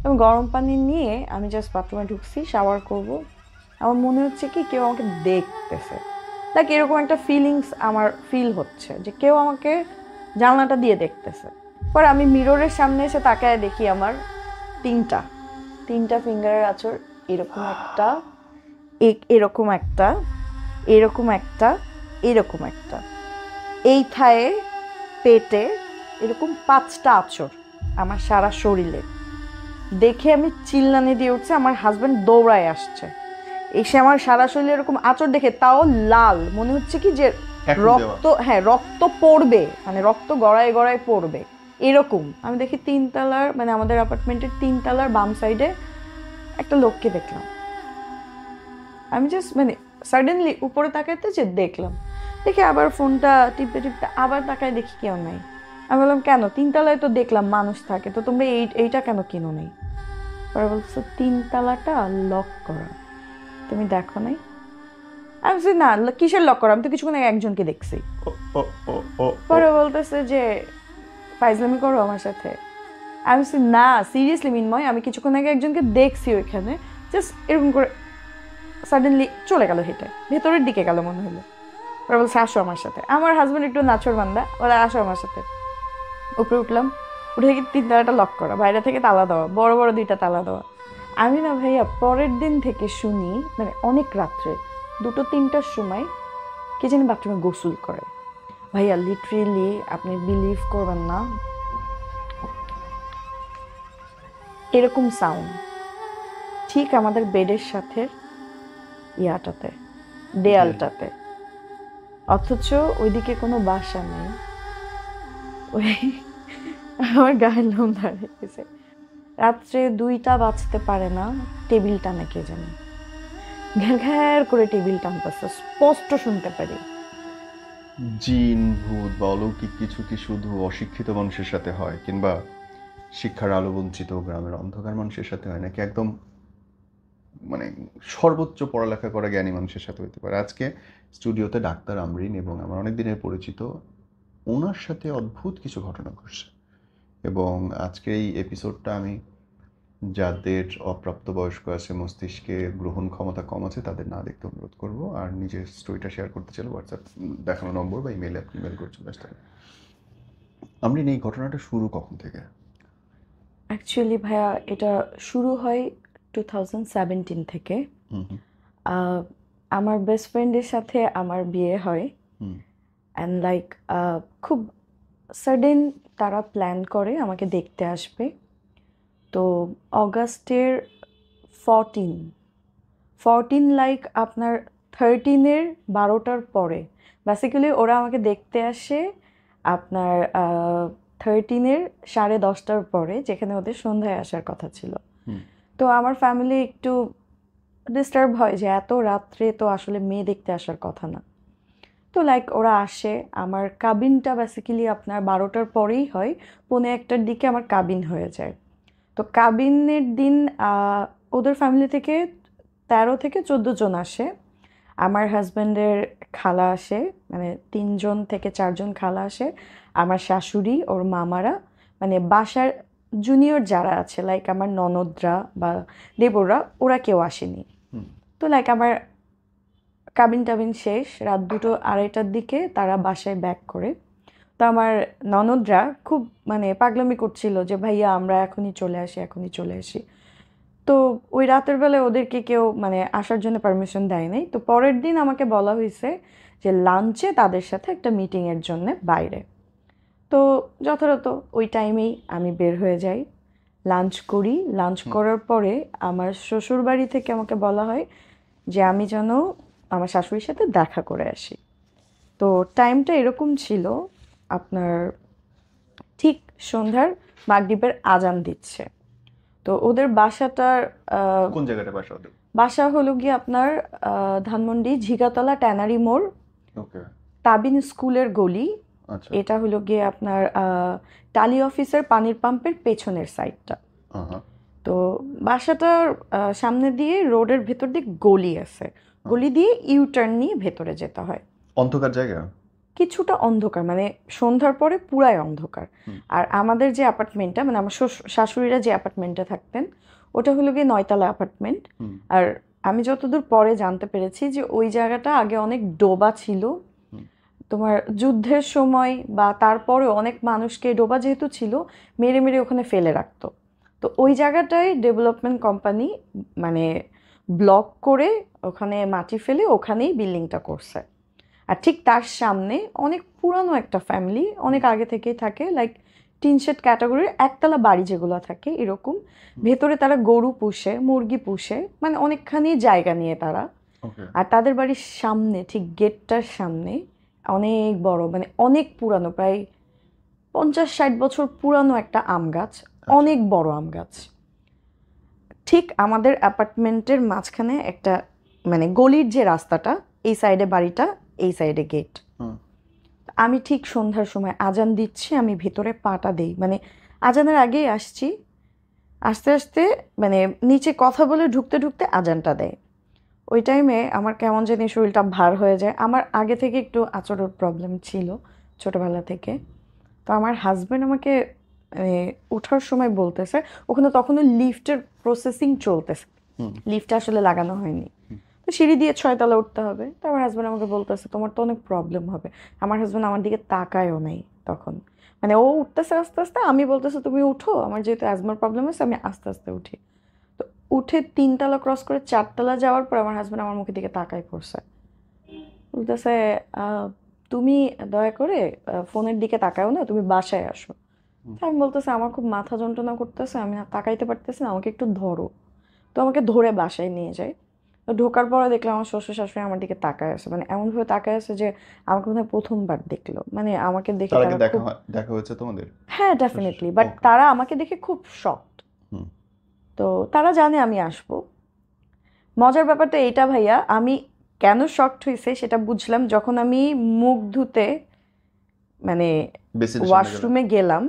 এবং গরম পানি নিয়ে আমি জাস্ট বাথরুমে ঢুকছি, শাওয়ার করব। আমার মনে হচ্ছে কি কেউ আমাকে দেখতেছে, লাইক এরকম একটা ফিলিংস আমার ফিল হচ্ছে যে কেউ আমাকে জানলাটা দিয়ে দেখতেছে। পরে আমি মিররের সামনে এসে তাকায় দেখি আমার তিনটা তিনটা ফিঙ্গারের আঁচড়, এরকম একটা, এরকম একটা, এরকম একটা, এরকম একটা, এই থায়ে, পেটে, এরকম 5টা আঁচড় আমার সারা শরীরে। দেখে আমি চিল্লানি দিয়ে উঠছে, আমার হাজবেন্ড দৌড়ায় আসছে, এসে আমার সারা শরীরে এরকম আঁচড় দেখে, তাও লাল, মনে হচ্ছে কি যে এখন দেওয়া। রক্ত, হ্যাঁ রক্ত পড়বে, মানে রক্ত গড়ায় গড়ায় পড়বে এরকম। আমি দেখি তিনতলার, মানে আমাদের অ্যাপার্টমেন্টের তিনতলার বাম সাইডে একটা লোককে দেখলাম। আমি জাস্ট মানে সাডেনলি উপরে তাকাইতে যে দেখলাম, দেখে আবার ফোনটা টিপতে টিপতে আবার তাকায় দেখি কেউ নাই। আমি বললাম কেন, তিনতলায় তো দেখলাম মানুষ থাকে, তো তোমরা এইটা কেন কিনো নেই? পরে বলছো তিনতলাটা লক করা, তুমি দেখো নাই? আমি বলছি না, কিসের লক করা, আমি তো কিছুক্ষণ আগে একজনকে দেখছি। ও ও ও ও ও পরে বলতেছে যে ফাইজলামি করো আমার সাথে। আমি বলছি না, সিরিয়াসলি মিনময়, আমি কিছুক্ষণ আগে একজনকে দেখছি ওইখানে, জাস্ট এরকম করে সাডেনলি চলে গেল, হেঁটে ভেতরের দিকে গেল মনে হলো। ওরা বলছে আসো আমার সাথে, আমার হাজব্যান্ড একটু নাচর বান্দা, ওরা আসো আমার সাথে। উপরে উঠলাম, উঠে দেখি তিনতলাটা লক করা, বাইরে থেকে তালা দেওয়া, বড় বড় 2টা তালা দেওয়া। আমি না ভাইয়া পরের দিন থেকে শুনি, মানে অনেক রাত্রে 2-3টার সময় কে জানি বাথরুমে গোসল করে। ভাইয়া লিটারেলি আপনি বিলিভ করবেন না, এরকম সাউন্ড ঠিক আমাদের বেডের সাথে ইয়াটাতে, দেয়ালটাতে, অথচ ওইদিকে কোনো বাসা নেই। ওই আমার গায়ের লোম দাঁড়িয়ে গেছে। রাত্রে 2টা বাজতে পারে না, টেবিল টানে কে জানে, ঘ্যার ঘ্যার করে টেবিল টানতেছে, স্পষ্ট শুনতে পারি। জিন, ভূত বা অলৌকিক কিছু কি শুধু অশিক্ষিত মানুষের সাথে হয়, কিংবা শিক্ষার আলো বঞ্চিত গ্রামের অন্ধকার মানুষের সাথে হয়, নাকি একদম মানে সর্বোচ্চ পড়ালেখা করা জ্ঞানী মানুষের সাথে হতে পারে? আজকে স্টুডিওতে ডাক্তার আমরিন এবং আমার অনেক দিনের পরিচিত, ওনার সাথে অদ্ভুত কিছু ঘটনা ঘটছে। এবং আজকে এই এপিসোডটা আমি যাদের অপ্রাপ্তবয়স্ক আছে, মস্তিষ্কে গ্রহণ ক্ষমতা কম আছে, তাদের না দেখতে অনুরোধ করব। আর নিজের স্টোরিটা শেয়ার করতে চাইলে হোয়াটসঅ্যাপ দেখানো নম্বর বা ইমেলে আপনি ইমেল করে চলে আসতে পারেন। আমরিন, এই ঘটনাটা শুরু কখন থেকে? অ্যাকচুয়ালি ভাইয়া এটা শুরু হয় 2017 থেকে। হুম হুম আহ, আমার বেস্ট ফ্রেন্ডের সাথে আমার বিয়ে হয়, হুম অ্যান্ড লাইক খুব সাডেন তারা প্ল্যান করে আমাকে দেখতে আসবে। তো অগাস্টের 14, 14 লাইক আপনার 13-এর 12টার পরে বেসিক্যালি ওরা আমাকে দেখতে আসে আপনার 13-এর 10:30টার পরে, যেখানে ওদের সন্ধ্যায় আসার কথা ছিল। হুম তো আমার ফ্যামিলি একটু ডিস্টার্ব হয় যে এত রাত্রে তো আসলে মেয়ে দেখতে আসার কথা না। তো লাইক ওরা আসে, আমার কাবিনটা বেসিক্যালি আপনার 12টার পরেই হয়, 1:45টার দিকে আমার কাবিন হয়ে যায়। তো কাবিনের দিন ওদের ফ্যামিলি থেকে 13 থেকে 14 জন আসে। আমার হাজব্যান্ডের খালা আসে, মানে 3 থেকে 4 জন খালা আসে, আমার শাশুড়ি, ওর মামারা, মানে বাসার জুনিয়র যারা আছে লাইক আমার ননদরা বা দেবররা, ওরা কেউ আসেনি। হুম তো লাইক আমার কাবিন টাবিন শেষ, রাত 2-2:30টার দিকে তারা বাসায় ব্যাক করে। তো আমার ননদরা খুব মানে পাগলামি করছিল যে ভাইয়া আমরা এখনই চলে আসি, এখনই চলে আসি। তো ওই রাতের বেলায় ওদেরকে কেউ মানে আসার জন্য পারমিশন দেয় নাই। তো পরের দিন আমাকে বলা হয়েছে যে লাঞ্চে তাদের সাথে একটা মিটিংয়ের জন্য বাইরে। তো যথারত ওই টাইমেই আমি বের হয়ে যাই, লাঞ্চ করি। লাঞ্চ হুম করার পরে আমার শ্বশুর বাড়ি থেকে আমাকে বলা হয় যে আমি যেন আমার শাশুড়ির সাথে দেখা করে আসি। তো টাইমটা এরকম ছিল, আপনার ঠিক সন্ধ্যার মাগরিবের আজান দিচ্ছে। তো ওদের বাসাটার কোন জায়গাটা বাসা ওদের? বাসা হলো গিয়ে আপনার ধানমন্ডি ঝিগাতলা ট্যানারি মোড়, ওকে। তাবিন স্কুলের গলি। আচ্ছা। এটা হলো গিয়ে আপনার টালি অফিসের পানির পাম্পের পেছনের সাইডটা। হ্যাঁ। তো বাসাটার সামনে দিয়ে রোডের ভেতর দিয়ে গলি আছে, গলি দিয়ে ইউ টার্ন নিয়ে ভেতরে যেতে হয়। অন্ধকার জায়গা? কিছুটা অন্ধকার, মানে সন্ধ্যার পরে পুরাই অন্ধকার। আর আমাদের যে অ্যাপার্টমেন্টটা, মানে আমার শাশুড়িরা যে অ্যাপার্টমেন্টে থাকতেন, ওটা হলো গিয়ে 9 তলা অ্যাপার্টমেন্ট। আর আমি যতদূর পরে জানতে পেরেছি যে ওই জায়গাটা আগে অনেক ডোবা ছিল। তোমার যুদ্ধের সময় বা তারপরে অনেক মানুষকে, ডোবা যেহেতু ছিল, মেরে মেরে ওখানে ফেলে রাখতো। তো ওই জায়গাটায় ডেভেলপমেন্ট কোম্পানি মানে ব্লক করে ওখানে মাটি ফেলে ওখানেই বিল্ডিংটা করছে। আর ঠিক তার সামনে অনেক পুরানো একটা ফ্যামিলি, অনেক আগে থেকেই থাকে, লাইক টিন শেড ক্যাটাগরির একতলা বাড়ি যেগুলো থাকে এরকম। ভেতরে তারা গরু পুষে, মুরগি পুষে, মানে অনেকখানি জায়গা নিয়ে তারা। আর তাদের বাড়ির সামনে, ঠিক গেটটার সামনে অনেক বড়, মানে অনেক পুরানো, প্রায় 50-60 বছর পুরানো একটা আম গাছ, অনেক বড় আম গাছ। ঠিক আমাদের অ্যাপার্টমেন্টের মাঝখানে একটা, মানে গলির যে রাস্তাটা, এই সাইডে বাড়িটা, এই সাইডে গেট। আমি ঠিক সন্ধ্যার সময় আজান দিচ্ছি, আমি ভেতরে পাটা দেই, মানে আজানের আগেই আসছি, আস্তে আস্তে মানে নিচে কথা বলে ঢুকতে ঢুকতে আজানটা দেয়। ওই টাইমে আমার কেমন জানি শরীরটা ভার হয়ে যায়। আমার আগে থেকে একটু আচরণের প্রবলেম ছিল ছোটবেলা থেকে। তো আমার হাজব্যান্ড আমাকে মানে ওঠার সময় বলতেছে, ওখানে তখনও লিফটের প্রসেসিং চলতেছে, লিফটটা আসলে লাগানো হয়নি। তো সিঁড়ি দিয়ে 6 তলা উঠতে হবে। তো আমার হাজব্যান্ড আমাকে বলতেছে তোমার তো অনেক প্রবলেম হবে। আমার হাজব্যান্ড আমার দিকে তাকায়ও নেই তখন, মানে ও উঠতেছে আস্তে আস্তে, আমি বলতেছে তুমি উঠো, আমার যেহেতু অ্যাজমার প্রবলেম আছে আমি আস্তে আস্তে উঠি। তো উঠে 3 তলা ক্রস করে 4 তলা যাওয়ার পর আমার হাজব্যান্ড আমার মুখের দিকে তাকায় পড়ছে, বলতেছে তুমি দয়া করে ফোনের দিকে তাকাও না, তুমি বাসায় আসো। তা আমি বলতেছে আমার খুব মাথা যন্ত্রণা করতেছে, আমি না তাকাইতে পারতেছি না, আমাকে একটু ধরো। তো আমাকে ধরে বাসায় নিয়ে যায়। তো ঢোকার পরে দেখলাম আমার শ্বশুর শাশুড়ি আমার দিকে তাকায় আছে, মানে এমনভাবে তাকায় আছে যে আমাকে মনে হয় প্রথমবার দেখলো, মানে আমাকে দেখে তার আগে তারা খুব, দেখা হয়েছে তোমাদের? হ্যাঁ ডেফিনেটলি, বাট তারা আমাকে দেখে খুব শকড। তো তারা জানে আমি আসবো। মজার ব্যাপারটা এইটা ভাইয়া, আমি কেন শকড হয়েছে সেটা বুঝলাম যখন আমি মুখ ধুতে মানে ওয়াশরুমে গেলাম,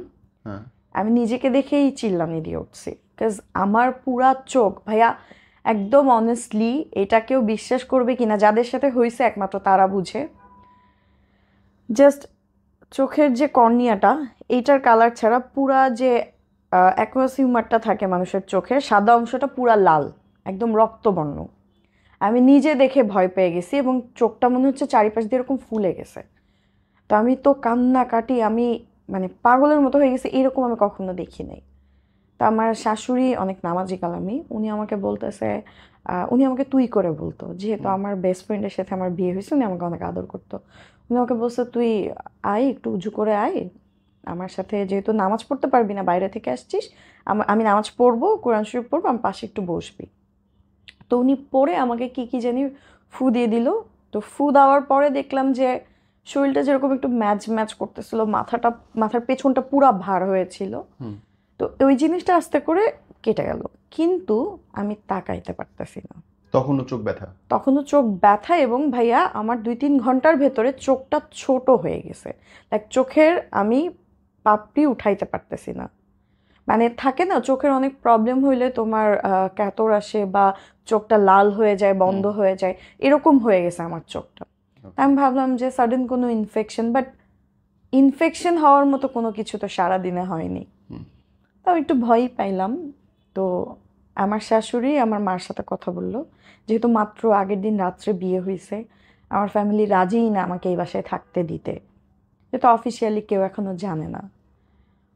আমি নিজেকে দেখেই চিল্লানি দিয়ে উঠছি, বিকজ আমার পুরা চোখ ভাইয়া একদম অনেস্টলি, এটা কেউ বিশ্বাস করবে কিনা, যাদের সাথে হয়েছে একমাত্র তারা বুঝে, জাস্ট চোখের যে কর্নিয়াটা, এইটার কালার ছাড়া পুরা যে অ্যাকুয়াস হিউমারটা থাকে মানুষের চোখের, সাদা অংশটা পুরা লাল, একদম রক্তবর্ণ। আমি নিজে দেখে ভয় পেয়ে গেছি এবং চোখটা মনে হচ্ছে চারিপাশ দিয়ে এরকম ফুলে গেছে। তো আমি তো কান্নাকাটি, আমি মানে পাগলের মতো হয়ে গেছি, এরকম আমি কখনো দেখি নাই। তো আমার শাশুড়ি অনেক নামাজি কালামি, উনি আমাকে বলতেছে, উনি আমাকে তুই করে বলতো, যেহেতু আমার বেস্ট ফ্রেন্ডের সাথে আমার বিয়ে হয়েছে, উনি আমাকে অনেক আদর করতো। উনি আমাকে বলছে তুই আয়, একটু উঁচু করে আয় আমার সাথে, যেহেতু নামাজ পড়তে পারবি না, বাইরে থেকে আসছিস, আমি নামাজ পড়বো, কোরআন শরীফ পড়বো, আমার পাশে একটু বসবি। তো উনি পড়ে আমাকে কি কি জানি ফু দিয়ে দিল। তো ফু দেওয়ার পরে দেখলাম যে শরীরটা যেরকম একটু ম্যাচ ম্যাচ করতেছিল, মাথার পেছনটা পুরা ভার হয়েছিল। তো ওই জিনিসটা আস্তে করে কেটে গেল, কিন্তু আমি তাকাইতে পারতেছি না। তখনও চোখ ব্যথা এবং ভাইয়া আমার 2-3 ঘন্টার ভেতরে চোখটা ছোট হয়ে গেছে, লাইক চোখের আমি পাপড়ি উঠাইতে পারতেছি না। মানে থাকে না চোখের অনেক প্রবলেম হইলে তোমার ক্যাতর আসে বা চোখটা লাল হয়ে যায়, বন্ধ হয়ে যায়, এরকম হয়ে গেছে আমার চোখটা। আমি ভাবলাম যে সাডেন কোনো ইনফেকশন, বাট ইনফেকশন হওয়ার মতো কোনো কিছু তো সারাদিনে হয়নি। তো আমি একটু ভয়ই পাইলাম। তো আমার শাশুড়ি আমার মার সাথে কথা বললো, যেহেতু মাত্র আগের দিন রাত্রে বিয়ে হয়েছে, আমার ফ্যামিলি রাজিই না আমাকে এই বাসায় থাকতে দিতে, যেহেতু অফিসিয়ালি কেউ এখনো জানে না।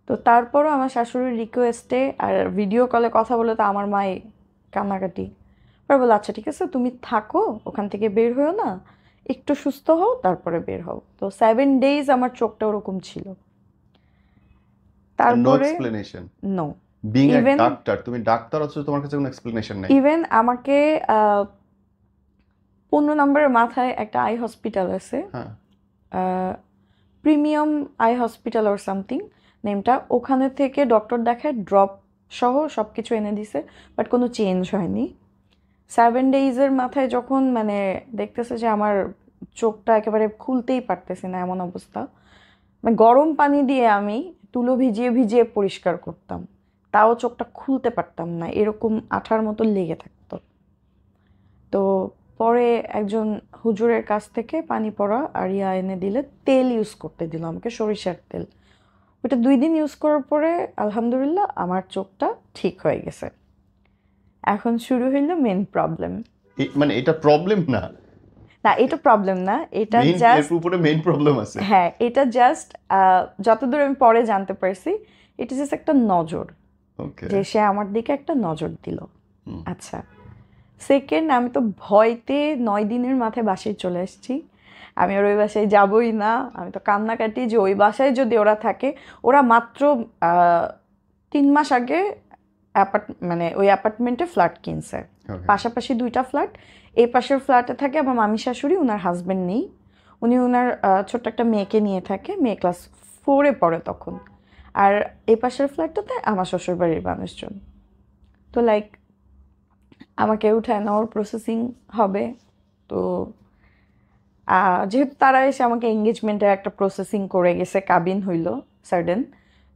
তো তারপরও আমার শাশুড়ির রিকোয়েস্টে আর ভিডিও কলে কথা বলে তো আমার মাই কান্নাকাটি, পরে বলে আচ্ছা ঠিক আছে তুমি থাকো, ওখান থেকে বের হও না, একটু সুস্থ হও তারপরে বের হও। তো 7 days আমার চোখটা ওরকম ছিল। তারপরে নো, ইভেন আমাকে 15 নম্বরের মাথায় একটা আই হসপিটাল আছে, premium eye hospital or something নেমটা, ওখানে থেকে ডক্টর দেখায় ড্রপ সহ সব কিছু এনে দিছে, বাট কোনো চেঞ্জ হয়নি। 7 days মাথায় যখন মানে দেখতেছে যে আমার চোখটা একেবারে খুলতেই পারতেছে না এমন অবস্থা, মানে গরম পানি দিয়ে আমি তুলো ভিজিয়ে ভিজিয়ে পরিষ্কার করতাম, তাও চোখটা খুলতে পারতাম না, এরকম আঠার মতো লেগে থাকতো। তো পরে একজন হুজুরের কাছ থেকে পানি পড়া আর ইয়া এনে দিলে তেল ইউজ করতে দিল আমাকে, সরিষার তেল। ওইটা 2 দিন ইউজ করার পরে আলহামদুলিল্লাহ আমার চোখটা ঠিক হয়ে গেছে। এখন শুরু হইলো মেন প্রবলেম। মানে এটা প্রবলেম না, না এটা প্রবলেম না, এটা এর জাস্ট, উপরে মেইন প্রবলেম আছে। হ্যাঁ এটা জাস্ট যতদূর আমি পরে জানতে পারছি এটা জাস্ট একটা নজর, ওকে। যে সে আমার দিকে একটা নজর দিল। আচ্ছা, সেকেন্ড, আমি তো ভয়তে 9 দিনের মাথায় বাসায় চলে আসছি। আমি আর ওই বাসায় যাবই না। আমি তো কান্নাকাটি যে ওই বাসায় যদি ওরা থাকে, ওরা মাত্র 3 মাস আগে মানে ওই অ্যাপার্টমেন্টে ফ্ল্যাট কিনছে, পাশাপাশি 2টা ফ্ল্যাট। এই পাশের ফ্ল্যাটে থাকে আমার মামি শাশুড়ি, ওনার হাজবেন্ড নেই, উনি ওনার ছোট্ট একটা মেয়েকে নিয়ে থাকে, মেয়ে ক্লাস 4-এ পড়ে তখন। আর এই পাশের ফ্ল্যাটটাতে আমার শ্বশুরবাড়ির মানুষজন। তো লাইক আমাকে উঠায় নেওয়ার প্রসেসিং হবে। তো যেহেতু তারা এসে আমাকে এঙ্গেজমেন্টের একটা প্রসেসিং করে গেছে, কাবিন হইল সাডেন,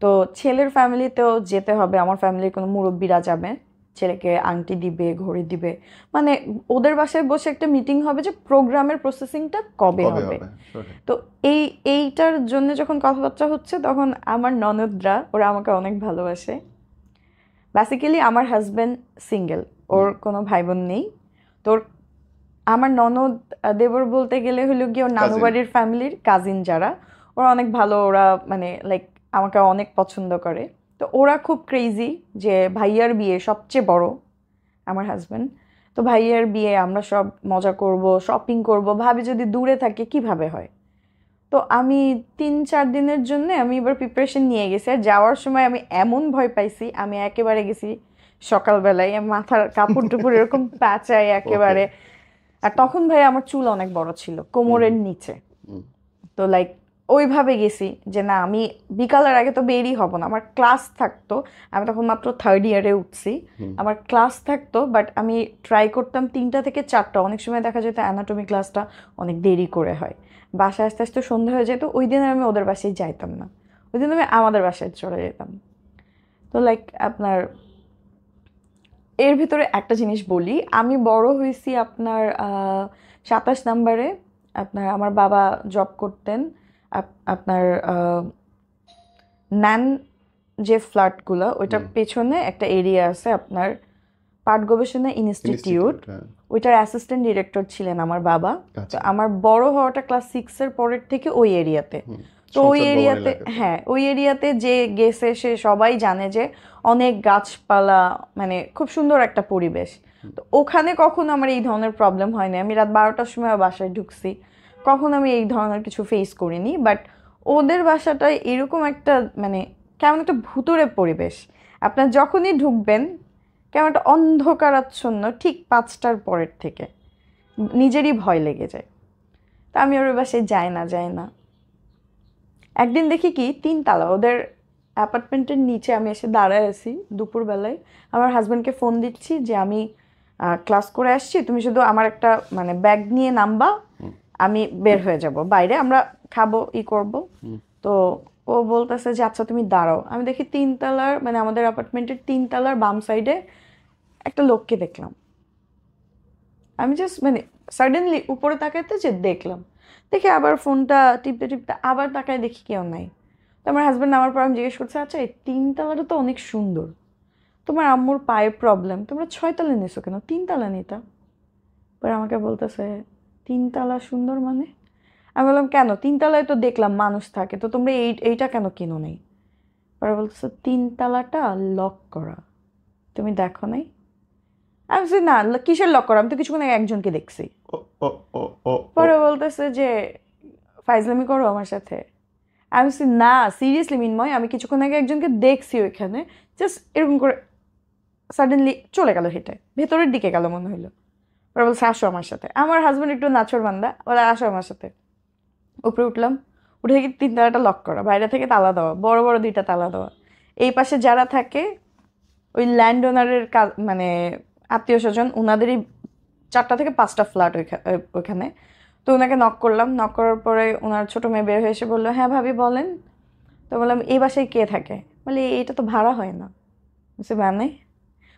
তো ছেলের ফ্যামিলিতেও যেতে হবে, আমার ফ্যামিলির কোনো মুরব্বীরা যাবে, ছেলেকে আংটি দিবে, ঘড়ি দিবে, মানে ওদের বাসায় বসে একটা মিটিং হবে যে প্রোগ্রামের প্রসেসিংটা কবে হবে। তো এইটার জন্য যখন কথাবার্তা হচ্ছে তখন আমার ননদরা ওরা আমাকে অনেক ভালোবাসে। বেসিক্যালি আমার হাজব্যান্ড সিঙ্গেল, ওর কোনো ভাই বোন নেই। তোর আমার ননদ দেবর বলতে গেলে হলো গিয়ে ওর নানু বাড়ির ফ্যামিলির কাজিন যারা, ওরা অনেক ভালো, ওরা মানে লাইক আমাকে অনেক পছন্দ করে। তো ওরা খুব ক্রেজি যে ভাইয়ার বিয়ে সবচেয়ে বড় আমার হাজব্যান্ড, তো ভাইয়ার বিয়ে আমরা সব মজা করব, শপিং করব, ভাবি যদি দূরে থাকে কিভাবে হয়। তো আমি 3-4 দিনের জন্য আমি এবার প্রিপারেশন নিয়ে গেছি। আর যাওয়ার সময় আমি এমন ভয় পাইছি, আমি একেবারে গেছি সকালবেলায়, মাথার কাপড় টুপড় এরকম প্যাঁচাই একেবারে। আর তখন ভাই আমার চুল অনেক বড় ছিল কোমরের নিচে, তো লাইক ওইভাবে গেছি যে না আমি বিকালের আগে তো বেরই হব না, আমার ক্লাস থাকতো। আমি তখন মাত্র 3rd ইয়ারে উঠছি, আমার ক্লাস থাকতো, বাট আমি ট্রাই করতাম 3টা থেকে 4টা। অনেক সময় দেখা যেত অ্যানাটমি ক্লাসটা অনেক দেরি করে হয়, বাসায় আস্তে আস্তে সন্ধ্যা হয়ে যেত। ওই দিন আমি ওদের বাসায় যাইতাম না, ওই দিন আমি আমাদের বাসায় চলে যেতাম। তো লাইক আপনার এর ভিতরে একটা জিনিস বলি, আমি বড় হয়েছি আপনার 27 নম্বরে। আপনার আমার বাবা জব করতেন আপনার ন্যান যে ফ্ল্যাটগুলো, ওইটার পেছনে একটা এরিয়া আছে আপনার পাট গবেষণা ইনস্টিটিউট, ওইটার অ্যাসিস্ট্যান্ট ডিরেক্টর ছিলেন আমার বাবা। তো আমার বড় হওয়াটা ক্লাস 6-এর পরের থেকে ওই এরিয়াতে। তো ওই এরিয়াতে, হ্যাঁ ওই এরিয়াতে যে গেছে সে সবাই জানে যে অনেক গাছপালা, মানে খুব সুন্দর একটা পরিবেশ। তো ওখানে কখনো আমার এই ধরনের প্রবলেম হয়নি। আমি রাত 12টার সময় বাসায় ঢুকছি, কখন আমি এই ধরনের কিছু ফেস করিনি। বাট ওদের বাসাটায় এরকম একটা মানে কেমন একটা ভুতুড়ে পরিবেশ, আপনার যখনই ঢুকবেন কেমন একটা অন্ধকারাচ্ছন্ন, ঠিক 5টার পরের থেকে নিজেরই ভয় লেগে যায়। তা আমি ওর বাসায় যাই না। একদিন দেখি কি 3 তালা ওদের অ্যাপার্টমেন্টের নিচে আমি এসে দাঁড়ায় আছি দুপুরবেলায়, আমার হাজব্যান্ডকে ফোন দিচ্ছি যে আমি ক্লাস করে আসছি, তুমি শুধু আমার একটা মানে ব্যাগ নিয়ে নামবা, আমি বের হয়ে যাব বাইরে, আমরা খাবো করব। তো ও বলতেছে যে আচ্ছা তুমি দাঁড়াও। আমি দেখি 3 তলার মানে আমাদের অ্যাপার্টমেন্টের 3 তলার বাম সাইডে একটা লোককে দেখলাম। আমি জাস্ট মানে সাডেনলি উপরে তাকাইতে যে দেখলাম, দেখে আবার ফোনটা টিপতে টিপতে আবার তাকায় দেখি কেউ নাই। তো আমার হাজব্যান্ড আমার পর আমি জিজ্ঞেস করছে আচ্ছা এই 3 তলাটা তো অনেক সুন্দর, তোমার আম্মুর পায়ের প্রবলেম, তোমরা 6 তলা নিছো কেন, 3 তলা নিতা। পরে আমাকে বলতেছে 3 তলা সুন্দর মানে? আমি বললাম কেন, 3 তলায় তো দেখলাম মানুষ থাকে, তো তোমরা এইটা কেন কিনো নেই? পরে বলতেছে 3 তলাটা লক করা, তুমি দেখো নাই? আমি বলছি না কিসের লক করা, আমি তো কিছুক্ষণ আগে একজনকে দেখছি। পরে বলতেছে যে ফাইজলামি করো আমার সাথে। আমি বলছি না সিরিয়াসলি মিনময়, আমি কিছুক্ষণ আগে একজনকে দেখছি ওইখানে, জাস্ট এরকম করে সাডেনলি চলে গেল, হেঁটে ভেতরের দিকে গেল মনে হইলো। ওরা বলছে আসো আমার সাথে। আমার হাজব্যান্ড একটু নাচর বান্দা, ওরা আসো আমার সাথে। উপরে উঠলাম, উঠে দেখি 3 তালাটা লক করা, বাইরে থেকে তালা দেওয়া, বড় বড় 2টা তালা দেওয়া। এই পাশে যারা থাকে ওই ল্যান্ড ওনারের মানে আত্মীয় স্বজন, ওনাদেরই 4টা থেকে 5টা ফ্ল্যাট ওইখানে। তো ওনাকে নক করলাম, নক করার পরে ওনার ছোটো মেয়ে বের হয়ে এসে বললো হ্যাঁ ভাবি বলেন। তো বললাম এই বাসায় কে থাকে? বলে এটা তো ভাড়া হয় না। বলছে মানে?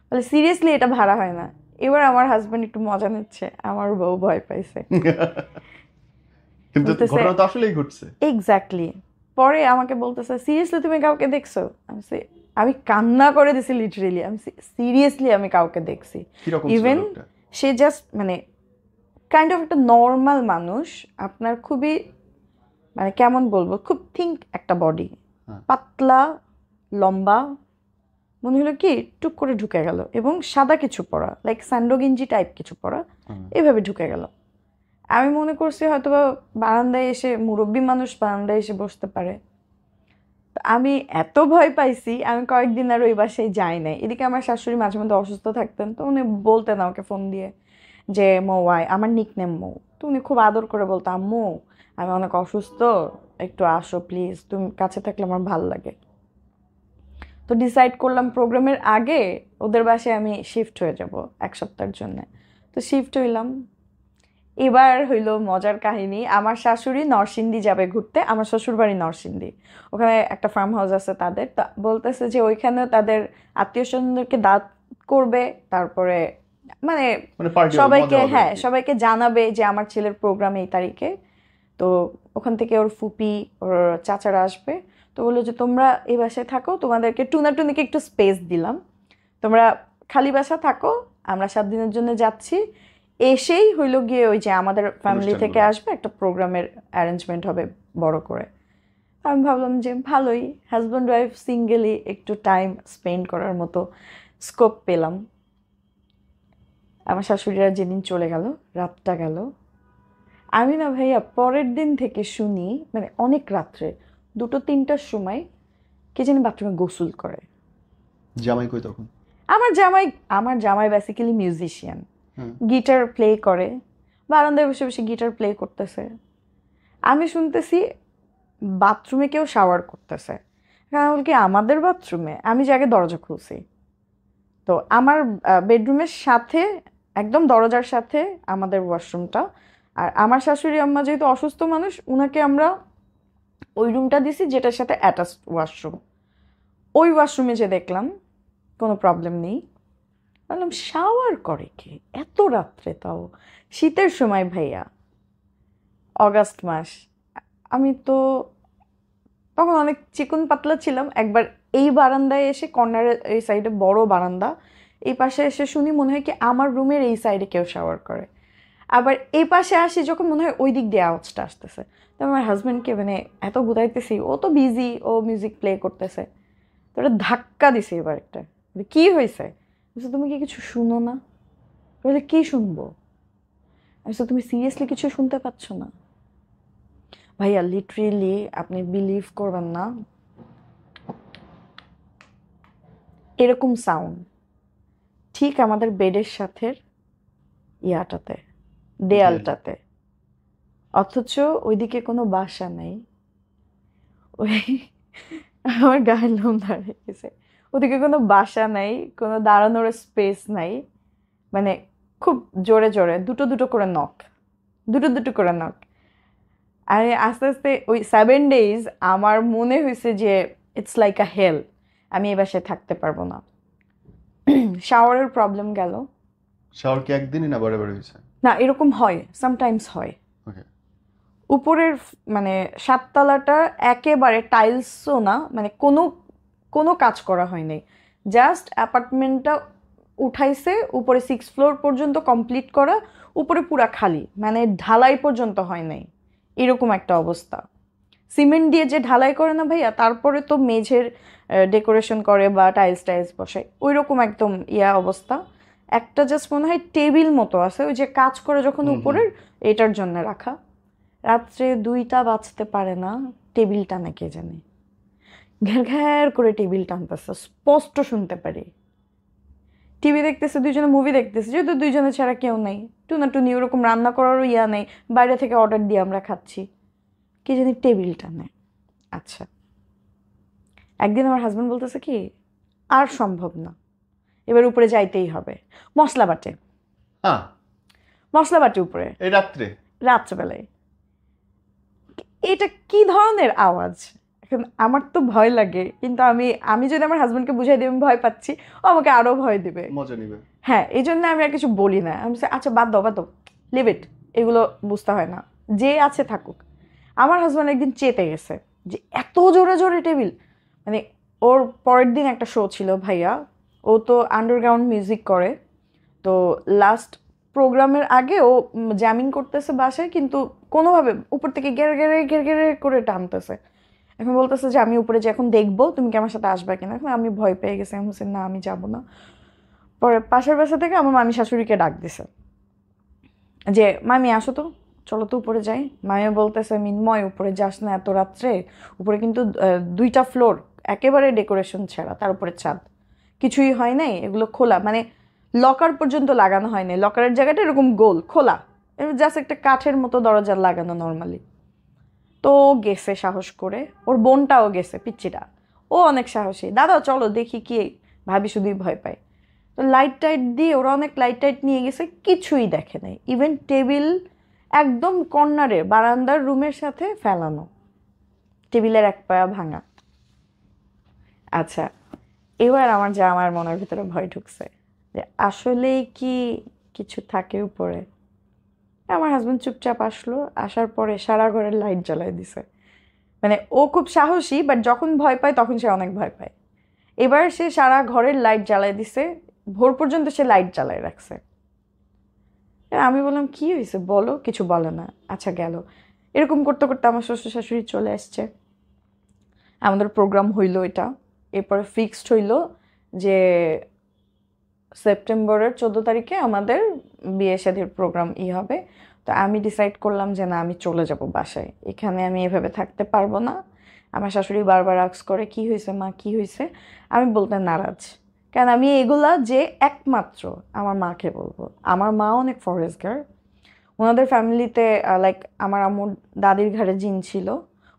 বলে সিরিয়াসলি এটা ভাড়া হয় না, এবার আমার হাজবেন্ড একটু মজা নিচ্ছে, আমার বউ ভয় পাইছে। কিন্তু বলতেছে- ঘটনা তো আসলেই ঘটছে। এক্স্যাক্টলি। পরে আমাকে বলতেছে সিরিয়াসলি তুমি কাউকে দেখছো? আমি কান্না করে দিছি লিটারেলি, আমি সিরিয়াসলি আমি কাউকে দেখছি। কিরকম ছিল ইভেন লোকটা? সে জাস্ট মানে কাইন্ড অফ একটা নর্মাল মানুষ, আপনার খুবই মানে কেমন বলবো, খুব থিঙ্ক একটা বডি, হ্যাঁ। পাতলা লম্বা, মনে হলো কি টুক করে ঢুকে গেল, এবং সাদা কিছু পরা, লাইক স্যান্ডো গেঞ্জি টাইপ কিছু পরা, এভাবে ঢুকে গেল। আমি মনে করছি হয়তো বা বারান্দায় এসে, মুরব্বী মানুষ বারান্দায় এসে বসতে পারে। তো আমি এত ভয় পাইছি, আমি কয়েকদিন আর ওই বাসায় যাই নাই। এদিকে আমার শাশুড়ি মাঝে মধ্যে অসুস্থ থাকতেন, তো উনি বলতেন আমাকে ফোন দিয়ে যে মৌয়াই, আমার নিকনেম মৌ, তো উনি খুব আদর করে বলতো আম্মু আমি অনেক অসুস্থ, একটু আসো প্লিজ, তুমি কাছে থাকলে আমার ভাল লাগে। তো ডিসাইড করলাম প্রোগ্রামের আগে ওদের বাসায় আমি শিফট হয়ে যাব 1 সপ্তাহের জন্য। তো শিফট হইলাম। এবার হইলো মজার কাহিনী, আমার শাশুড়ি নরসিংদী যাবে ঘুরতে, আমার শ্বশুর বাড়ি নরসিংদী, ওখানে একটা ফার্ম হাউস আছে তাদের। তা বলতেছে যে ওইখানেও তাদের আত্মীয় স্বজনদেরকে দাওয়াত করবে, তারপরে মানে পার্টি সবাইকে, হ্যাঁ সবাইকে জানাবে যে আমার ছেলের প্রোগ্রাম এই তারিখে। তো ওখান থেকে ওর ফুপি ওর চাচারা আসবে। তো বললো যে তোমরা এই বাসায় থাকো, তোমাদেরকে টুনাটুনিকে একটু স্পেস দিলাম, তোমরা খালি বাসা থাকো, আমরা 7 দিনের জন্য যাচ্ছি। এসেই হইলো গিয়ে ওই যে আমাদের ফ্যামিলি থেকে আসবে, একটা প্রোগ্রামের অ্যারেঞ্জমেন্ট হবে বড় করে। আমি ভাবলাম যে ভালোই, হাজব্যান্ড ওয়াইফ সিঙ্গেলি একটু টাইম স্পেন্ড করার মতো স্কোপ পেলাম। আমার শাশুড়িরা যেদিন চলে গেল, রাতটা গেল, আমি না ভাইয়া পরের দিন থেকে শুনি মানে অনেক রাত্রে 2-3টার সময় কে জানি বাথরুমে গোসল করে। জামাই কই তখন? আমার জামাই বেসিক্যালি মিউজিশিয়ান, গিটার প্লে করে, বারান্দায় বসে বসে গিটার প্লে করতেছে। আমি শুনতেছি বাথরুমে কেউ শাওয়ার করতেছে। আমি বলি কি আমাদের বাথরুমে? আমি যে আগে দরজা খুলছি, তো আমার বেডরুমের সাথে একদম দরজার সাথে আমাদের ওয়াশরুমটা। আর আমার শাশুড়ি আম্মা যেহেতু অসুস্থ মানুষ, উনাকে আমরা ওই রুমটা দিছি যেটার সাথে অ্যাটাচড ওয়াশরুম। ওই ওয়াশরুমে যে দেখলাম কোনো প্রবলেম নেই। বললাম শাওয়ার করে কে এত রাত্রে, তাও শীতের সময় ভাইয়া, অগাস্ট মাস। আমি তো তখন অনেক চিকন পাতলা ছিলাম। একবার এই বারান্দায় এসে, কর্নারের এই সাইডে বড় বারান্দা, এই পাশে এসে শুনি মনে হয় কি আমার রুমের এই সাইডে কেউ শাওয়ার করে। আবার এই পাশে আসি যখন মনে হয় ওই দিক দিয়ে আওয়াজটা আসতেছে। তো আমার হাজব্যান্ডকে মানে এত বুঝাইতেছি, ও তো বিজি, ও মিউজিক প্লে করতেছে। তো ওটা ধাক্কা দিছে এবার একটা, কি হয়েছে? তুমি কি কিছু শুনো না? বলে কি শুনবো? আমি তুমি সিরিয়াসলি কিছু শুনতে পাচ্ছ না? ভাইয়া লিটারেলি আপনি বিলিভ করবেন না, এরকম সাউন্ড ঠিক আমাদের বেডের সাথে ইয়াটাতে, দেয়ালটাতে, অথচ ওইদিকে কোনো বাসা নেই। ওই আমার গায়ের লোম দাঁড়িয়ে গেছে। ওদিকে কোনো বাসা নাই, কোনো দাঁড়ানোর স্পেস নাই, মানে খুব জোরে জোরে দুটো দুটো করে নক, দুটো দুটো করে নক। আর আস্তে আস্তে ওই 7 days আমার মনে হয়েছে যে ইটস লাইক আ হেল, আমি এই বাসায় থাকতে পারবো না। শাওয়ারের প্রবলেম গেল। শাওয়ার কি একদিনই না বারে বারে হয়েছে? না এরকম হয়, সামটাইমস হয়। উপরের মানে 7 তলাটা একেবারে টাইলসও না, মানে কোনো কোনো কাজ করা হয়নি, জাস্ট অ্যাপার্টমেন্টটা উঠাইছে, উপরে 6 ফ্লোর পর্যন্ত কমপ্লিট করা, উপরে পুরা খালি, মানে ঢালাই পর্যন্ত হয় নাই, এরকম একটা অবস্থা। সিমেন্ট দিয়ে যে ঢালাই করে না ভাইয়া, তারপরে তো মেঝের ডেকোরেশন করে বা টাইলস বসায়, ওই রকম একদম ইয়া অবস্থা। একটা জাস্ট মনে হয় টেবিল মতো আছে, ওই যে কাজ করে যখন উপরের, এটার জন্য রাখা। রাত্রে 2টা বাজতে পারে না, টেবিল টানে কে জানে, ঘ্যার ঘ্যার করে টেবিল টানতেছে, স্পষ্ট শুনতে পারি। টিভি দেখতেছে, দুইজনে মুভি দেখতেছে, যেহেতু দুইজনে ছাড়া কেউ নেই, টুনাটুনি ওরকম রান্না করারও ইয়া নেই, বাইরে থেকে অর্ডার দিয়ে আমরা খাচ্ছি, কে জানি টেবিল টানে। আচ্ছা, একদিন আমার হাজব্যান্ড বলতেছে কি আর সম্ভব না, এবার উপরে যাইতেই হবে। মশলা বাটে উপরে, রাত্রেবেলায়। এটা কি ধরনের আওয়াজ? এখন আমার তো ভয় লাগে, কিন্তু আমি আমি যদি আমার হাজবেন্ডকে বুঝাই দিই আমি ভয় পাচ্ছি, ও আমাকে আরো ভয় দিবে। মজা নিবে। হ্যাঁ, এই জন্য আমি আর কিছু বলি না। আমি বলছি, আচ্ছা বাদ দাও, লিভ ইট, এগুলো বুঝতে হয় না, যে আছে থাকুক। আমার হাজব্যান্ড একদিন চেতে গেছে যে এত জোরে জোরে টেবিল, মানে ওর পরের দিন একটা শো ছিল ভাইয়া, ও তো আন্ডারগ্রাউন্ড মিউজিক করে, তো লাস্ট প্রোগ্রামের আগে ও জ্যামিং করতেছে বাসায়, কিন্তু কোনোভাবে উপর থেকে গেড়ে গেড়ে গেড়ে গেড়ে করে টানতেছে। এখন বলতেছে যে আমি উপরে যে এখন দেখবো তুমি কি আমার সাথে আসবে কিনা। এখন আমি ভয় পেয়ে গেছি, আমি বলছি না আমি যাবো না। পরে পাশের বাসা থেকে আমার মামি শাশুড়িকে ডাক দিছে যে মামি আসো তো, চলো তো উপরে যাই। মামি বলতেছে মিনময় উপরে যাস না এত রাত্রে, উপরে কিন্তু 2টা ফ্লোর একেবারে ডেকোরেশন ছাড়া, তার উপরে ছাদ, কিছুই হয় নাই, এগুলো খোলা, মানে লকার পর্যন্ত লাগানো হয় নাই, লকারের জায়গাটা এরকম গোল খোলা, জাস্ট একটা কাঠের মতো দরজা লাগানো নর্মালি। তো ও গেছে সাহস করে, ওর বোনটাও গেছে পিচ্চিটা, ও অনেক সাহসী, দাদা চলো দেখি কি। ভাবি শুধুই ভয় পায়। তো লাইট টাইট দিয়ে ওরা অনেক লাইট টাইট নিয়ে গেছে, কিছুই দেখে নাই। ইভেন টেবিল একদম কর্নারে বারান্দার রুমের সাথে ফেলানো, টেবিলের এক পায়া ভাঙা। আচ্ছা, এবার আমার মনের ভিতরে ভয় ঢুকছে যে আসলেই কি কিছু থাকে উপরে। আমার হাজবেন্ড চুপচাপ আসলো, আসার পরে সারা ঘরের লাইট জ্বালাই দিছে। মানে ও খুব সাহসী, বাট যখন ভয় পায় তখন সে অনেক ভয় পায়। এবার সে সারা ঘরের লাইট জ্বালাই দিছে, ভোর পর্যন্ত সে লাইট জ্বালাই রাখছে। আমি বললাম কি হয়েছে বলো, কিছু বলে না, আচ্ছা গেল। এরকম করতে করতে আমার শ্বশুর শাশুড়ি চলে আসছে, আমাদের প্রোগ্রাম হইলো এটা। এরপরে ফিক্সড হইলো যে সেপ্টেম্বরের 14 তারিখে আমাদের বিয়ে শাদীর প্রোগ্রাম হবে। তো আমি ডিসাইড করলাম যে না আমি চলে যাব বাসায়, এখানে আমি এভাবে থাকতে পারবো না। আমার শাশুড়ি বারবার আস্ক করে কি হয়েছে মা কি হয়েছে, আমি বলতে নারাজ, কারণ আমি এগুলা যে একমাত্র আমার মাকে বলবো। আমার মা অনেক ফরেস্টগার, ওনাদের ফ্যামিলিতে লাইক আমার আম্মুর দাদির ঘাড়ে জিন ছিল,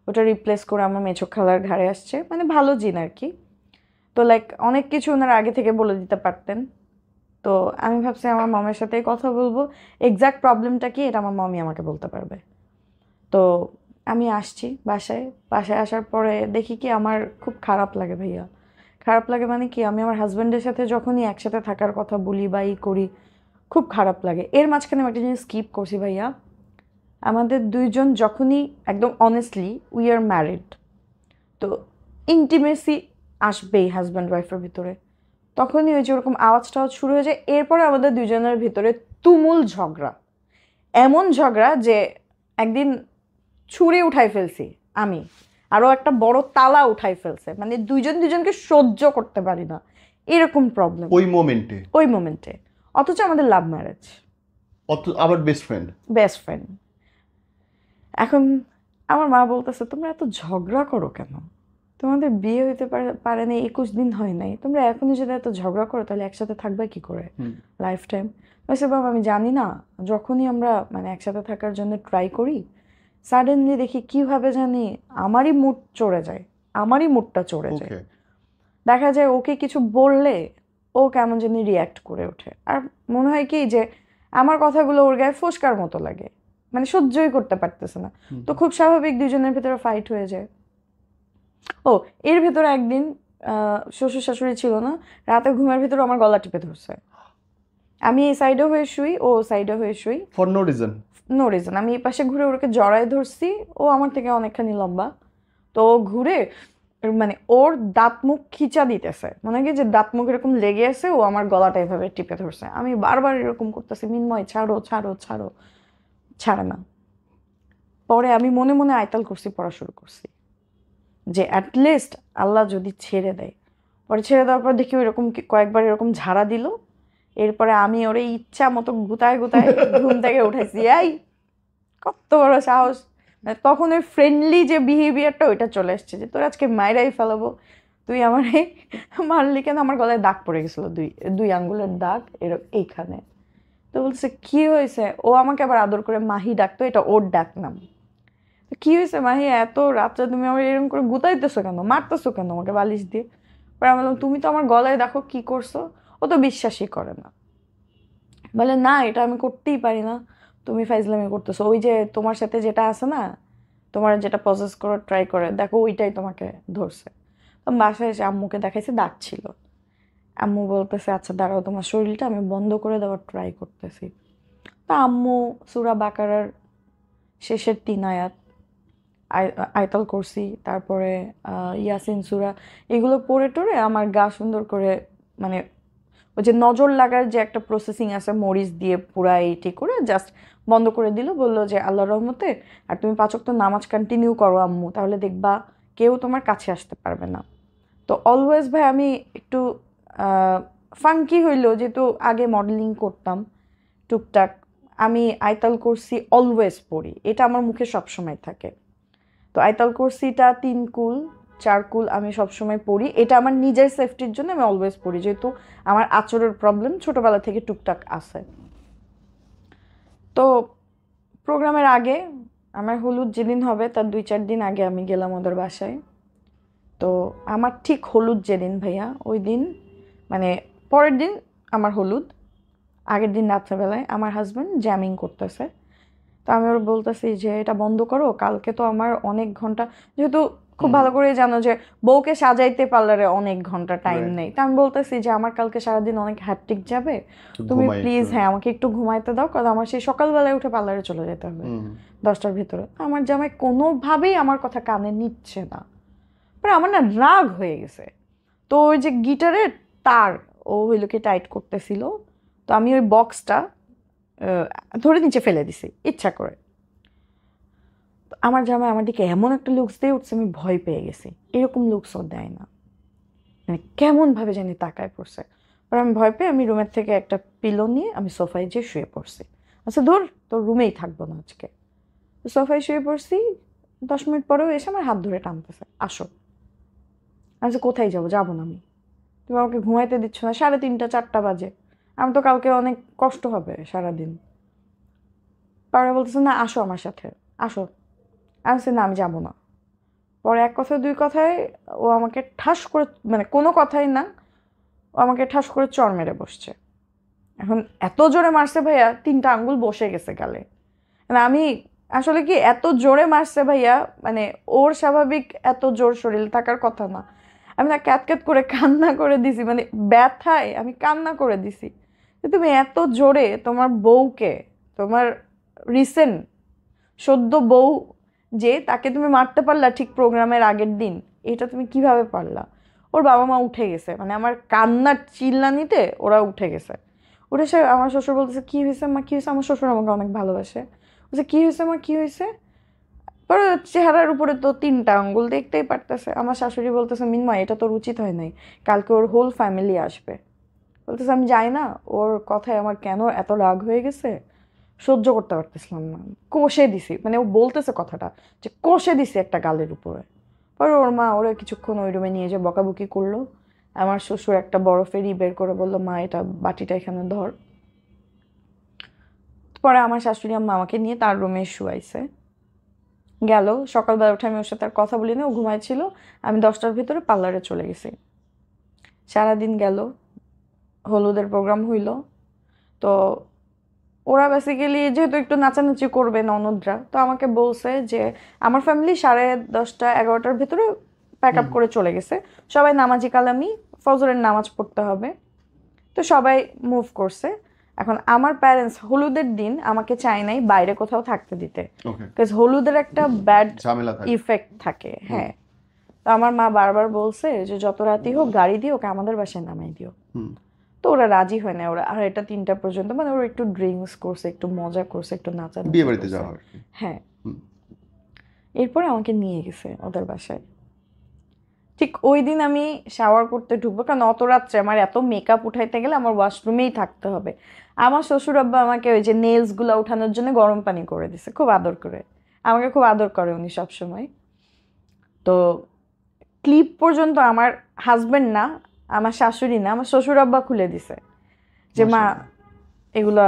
ওটা রিপ্লেস করে আমার মেছো খালার ঘাড়ে আসছে, মানে ভালো জিন আর কি। তো লাইক অনেক কিছু ওনারা আগে থেকে বলে দিতে পারতেন। তো আমি ভাবছি আমার মামের সাথেই কথা বলবো, এক্সাক্ট প্রবলেমটা কি এটা আমার মামি আমাকে বলতে পারবে। তো আমি আসছি বাসায়, বাসায় আসার পরে দেখি কি আমার খুব খারাপ লাগে ভাইয়া। খারাপ লাগে মানে কি, আমি আমার হাজব্যান্ডের সাথে যখনই একসাথে থাকার কথা বলি বা ই করি খুব খারাপ লাগে। এর মাঝখানে আমি একটা জিনিস স্কিপ করছি ভাইয়া, আমাদের দুইজন যখনই একদম অনেস্টলি উই আর ম্যারিড, তো ইন্টিমেসি আসবেই হাজব্যান্ড ওয়াইফের ভিতরে, তখনই ওই যে ওরকম আওয়াজ টাওয়াজ শুরু হয়ে যায়। এরপরে আমাদের দুজনের ভিতরে তুমুল ঝগড়া, এমন ঝগড়া যে একদিন ছুরি উঠাই ফেলছি আমি, আরও একটা বড় তালা উঠাই ফেলছে, মানে দুইজন দুজনকে সহ্য করতে পারি না, এরকম প্রবলেম ওই মোমেন্টে। অথচ আমাদের লাভ ম্যারেজ, আবার বেস্ট ফ্রেন্ড। এখন আমার মা বলতেছে তোমরা এত ঝগড়া করো কেন, তোমাদের বিয়ে হইতে পারে না 21 দিন হয় নাই, তোমরা এখনই যদি এত ঝগড়া করো তাহলে একসাথে থাকবে কি করে লাইফ টাইম। বলছে বাবা আমি জানি না, যখনই আমরা মানে একসাথে থাকার জন্য ট্রাই করি সাডেনলি দেখি কিভাবে জানি আমারই মুডটা চড়ে যায়। দেখা যায় ওকে কিছু বললে ও কেমন জানি রিয়্যাক্ট করে ওঠে, আর মনে হয় কি যে আমার কথাগুলো ওর গায়ে ফোসকার মতো লাগে, মানে সহ্যই করতে পারতেছে না। তো খুব স্বাভাবিক দুজনের ভিতরে ফাইট হয়ে যায়। ও এর ভিতরে একদিন শ্বশুর শাশুড়ি ছিল না, রাতে ঘুমের ভিতরে আমার গলা টিপে ধরছে, আমি এই সাইডে হয়ে শুই ও সাইডে হয়ে শুই, ফর নো রিজন। আমি এই পাশে ঘুরে ওকে জড়ায় ধরছি, ও আমার থেকে অনেকখানি লম্বা, তো ও ঘুরে মানে ওর দাঁত মুখ খিচা দিতেছে, মনে হয় যে দাঁত মুখ এরকম লেগে আছে, ও আমার গলাটা এভাবে টিপে ধরছে। আমি বারবার এরকম করতেছি মিনময় ছাড়ো ছাড়ো ছাড়ো, ছাড়ে না। পরে আমি মনে মনে আয়তাল করছি, পড়া শুরু করছি যে অ্যাটলিস্ট আল্লাহ যদি ছেড়ে দেয়। পরে ছেড়ে দেওয়ার পর দেখি এরকম কয়েকবার এরকম ঝাড়া দিল, এরপরে আমি ওরে ইচ্ছা মতো গুতায় গুতায় ঘুম থেকে উঠাইছি। এই কত বড় সাহস, মানে তখন ওই ফ্রেন্ডলি যে বিহেভিয়ারটা ওইটা চলে এসছে যে তোর আজকে মাইরাই ফেলাবো, তুই আমার মারলি কেন। আমার গলায় দাগ পড়ে গেছিলো, দুই আঙ্গুলের দাগ এইখানে। তো বলছে কি হয়েছে, ও আমাকে আবার আদর করে মাহি ডাকতো, এটা ওর ডাক নাম। কি হয়েছে মাহি, এত রাত্রে তুমি আমার এরকম করে গুতাইতেছো কেন, মারতেছো কেন আমাকে বালিশ দিয়ে। পরে আমি বললাম তুমি তো আমার গলায় দেখো কি করছো। ও তো বিশ্বাসই করে না, বলে না এটা আমি করতেই পারি না, তুমি ফাইজলামি করতেছো, ওই যে তোমার সাথে যেটা আছে না তোমার যেটা প্রসেস করার ট্রাই করে দেখো ওইটাই তোমাকে ধরছে। তো বাসায় এসে আম্মুকে দেখাইছে দাগ ছিল। আম্মু বলতেছে আচ্ছা দাঁড়াও তোমার শরীরটা আমি বন্ধ করে দেওয়ার ট্রাই করতেছি। তা আম্মু সূরা বাকারার শেষের 3 আয়াত, আয়তাল কুরসি, তারপরে ইয়াসিন সূরা, এগুলো পড়ে টরে আমার গা সুন্দর করে, মানে ওই যে নজর লাগার যে একটা প্রসেসিং আছে মরিচ দিয়ে পুরা এইটি করে জাস্ট বন্ধ করে দিল, বললো যে আল্লাহর রহমতে আর তুমি 5 ওয়াক্ত নামাজ কন্টিনিউ করো আম্মু, তাহলে দেখবা কেউ তোমার কাছে আসতে পারবে না। তো অলওয়েজ ভাই আমি একটু ফাঙ্কি হইলো, যেহেতু আগে মডেলিং করতাম টুকটাক, আমি আয়তাল কুরসি অলওয়েজ পড়ি, এটা আমার মুখে সবসময় থাকে। তো আয়তাল কুরসিটা 3 কুল 4 কুল আমি সবসময় পড়ি, এটা আমার নিজের সেফটির জন্য আমি অলওয়েজ পড়ি, যেহেতু আমার আঁচড়ের প্রবলেম ছোটবেলা থেকে টুকটাক আছে। তো প্রোগ্রামের আগে আমার হলুদ যেদিন হবে তার 2-4 দিন আগে আমি গেলাম ওদের বাসায়। তো আমার ঠিক হলুদ যেদিন ভাইয়া ওই দিন, মানে পরের দিন আমার হলুদ, আগের দিন রাত্রেবেলায় আমার হাজব্যান্ড জ্যামিং করতেছে। তো আমি ওর বলতেছি যে এটা বন্ধ করো, কালকে তো আমার অনেক ঘন্টা, যেহেতু খুব ভালো করে জানো যে বউকে সাজাইতে পার্লারে অনেক ঘন্টা টাইম নেই, তো আমি বলতেছি যে আমার কালকে সারাদিন অনেক হ্যাট্রিক যাবে, তুমি প্লিজ হ্যাঁ আমাকে একটু ঘুমাইতে দাও, কারণ আমার সেই সকালবেলায় উঠে পার্লারে চলে যেতে হবে 10টার ভিতরে। আমার জামাই কোনোভাবেই আমার কথা কানে নিচ্ছে না, পরে আমার না রাগ হয়ে গেছে। তো ওই যে গিটারের তার ও হইলোকে টাইট করতেছিল, তো আমি ওই বক্সটা ধরে নিচে ফেলে দিছি ইচ্ছা করে। আমার জামাই আমার দিকে এমন একটা লুকস দিয়ে উঠছে, আমি ভয় পেয়ে গেছি, এরকম লুকসও দেয় না, মানে কেমন ভাবে জানি তাকায় পড়ছে। আর আমি ভয় পেয়ে আমি রুমের থেকে একটা পিলো নিয়ে আমি সোফায় যেয়ে শুয়ে পড়ছি। আচ্ছা ধর তোর রুমেই থাকবো না আজকে। সোফায় শুয়ে পড়ছি, 10 মিনিট পরেও এসে আমার হাত ধরে টানতেছে আসো। আমি যে কোথায় যাবো, যাবো না আমি, তুমি আমাকে ঘুমাইতে দিচ্ছ না, 3:30 4টা বাজে, আমি তো কালকে অনেক কষ্ট হবে সারাদিন। পরে বলতেছে না আসো আমার সাথে আসো। আমি বলছি না আমি যাবো না। পরে এক কথায় 2 কথায় ও আমাকে ঠাস করে, মানে কোনো কথাই না, ও আমাকে ঠাস করে চড় মেরে বসছে। এখন এত জোরে মারছে ভাইয়া 3টা আঙ্গুল বসে গেছে গালে। মানে আমি আসলে কি এত জোরে মারছে ভাইয়া, মানে ওর স্বাভাবিক এত জোর শরীর থাকার কথা না। আমি না ক্যাত ক্যাত করে কান্না করে দিছি, মানে ব্যথায় আমি কান্না করে দিছি যে তুমি এত জোরে তোমার বউকে, তোমার রিসেন্ট সদ্য বউ যে তাকে তুমি মারতে পারলা ঠিক প্রোগ্রামের আগের দিন, এটা তুমি কিভাবে পারলা। ওর বাবা মা উঠে গেছে, মানে আমার কান্নার চিল্লানিতে ওরা উঠে গেছে। উঠে সে আমার শ্বশুর বলতেছে কি হয়েছে মা, কি হয়েছে, আমার শ্বশুর আমাকে অনেক ভালোবাসে, বলছে কি হয়েছে মা, কি হয়েছে। পরে চেহারার উপরে তো 3টা আঙ্গুল দেখতেই পারতেছে। আমার শাশুড়ি বলতেছে মিনমা এটা তোর উচিত হয় নাই, কালকে ওর হোল ফ্যামিলি আসবে। বলতেছে আমি যাই না, ওর কথায় আমার কেন এত রাগ হয়ে গেছে, সহ্য করতে পারতেছিলাম না, কষে দিছি, মানে ও বলতেছে কথাটা যে কষে দিছি একটা গালের উপরে। পরে ওর মা ওরা কিছুক্ষণ ওই রুমে নিয়ে যে বকাবকি করলো। আমার শ্বশুর একটা বরফের বের করে বললো মা এটা বাটিটা এখানে ধর। পরে আমার শাশুড়ি আম্মা আমাকে নিয়ে তার রুমে শুয়াইছে। গেল সকালবেলা উঠে আমি ওর সাথে আর কথা বলি না, ও ঘুমাইছিল। আমি 10টার ভিতরে পার্লারে চলে গেছি। সারাদিন গেল, হলুদের প্রোগ্রাম হইল। তো ওরা বেসিক্যালি যেহেতু একটু নাচানাচি করবে ননদরা, তো আমাকে বলছে যে আমার ফ্যামিলি 10:30 11টার ভিতরে প্যাক আপ করে চলে গেছে, সবাই নামাজি কালামি ফজরের নামাজ পড়তে হবে। তো সবাই মুভ করছে। এখন আমার প্যারেন্টস হলুদের দিন আমাকে চায় নাই বাইরে কোথাও থাকতে দিতে, বিকজ হলুদের একটা ব্যাড ইফেক্ট থাকে। হ্যাঁ, তো আমার মা বারবার বলছে যে যত রাতই হোক গাড়ি দিয়ে ওকে আমাদের বাসায় নামাই দিও। তো ওরা রাজি হয় না, ওরা আর এটা 3টা পর্যন্ত, মানে ওরা একটু ড্রিঙ্কস করছে, একটু মজা করছে, একটু নাচা বিয়ে বাড়িতে যাওয়া। হ্যাঁ, এরপরে আমাকে নিয়ে গেছে ওদের বাসায়। ঠিক ওই দিন আমি শাওয়ার করতে ঢুকবো, কারণ অত রাত্রে আমার এত মেকআপ উঠাইতে গেলে আমার ওয়াশরুমেই থাকতে হবে। আমার শ্বশুর আব্বা আমাকে ওই যে নেলস গুলা উঠানোর জন্য গরম পানি করে দিছে, খুব আদর করে, আমাকে খুব আদর করে উনি সবসময়। তো ক্লিপ পর্যন্ত আমার হাজবেন্ড না, আমার শাশুড়ি না, আমার শ্বশুর আব্বা খুলে দিছে যে মা এগুলা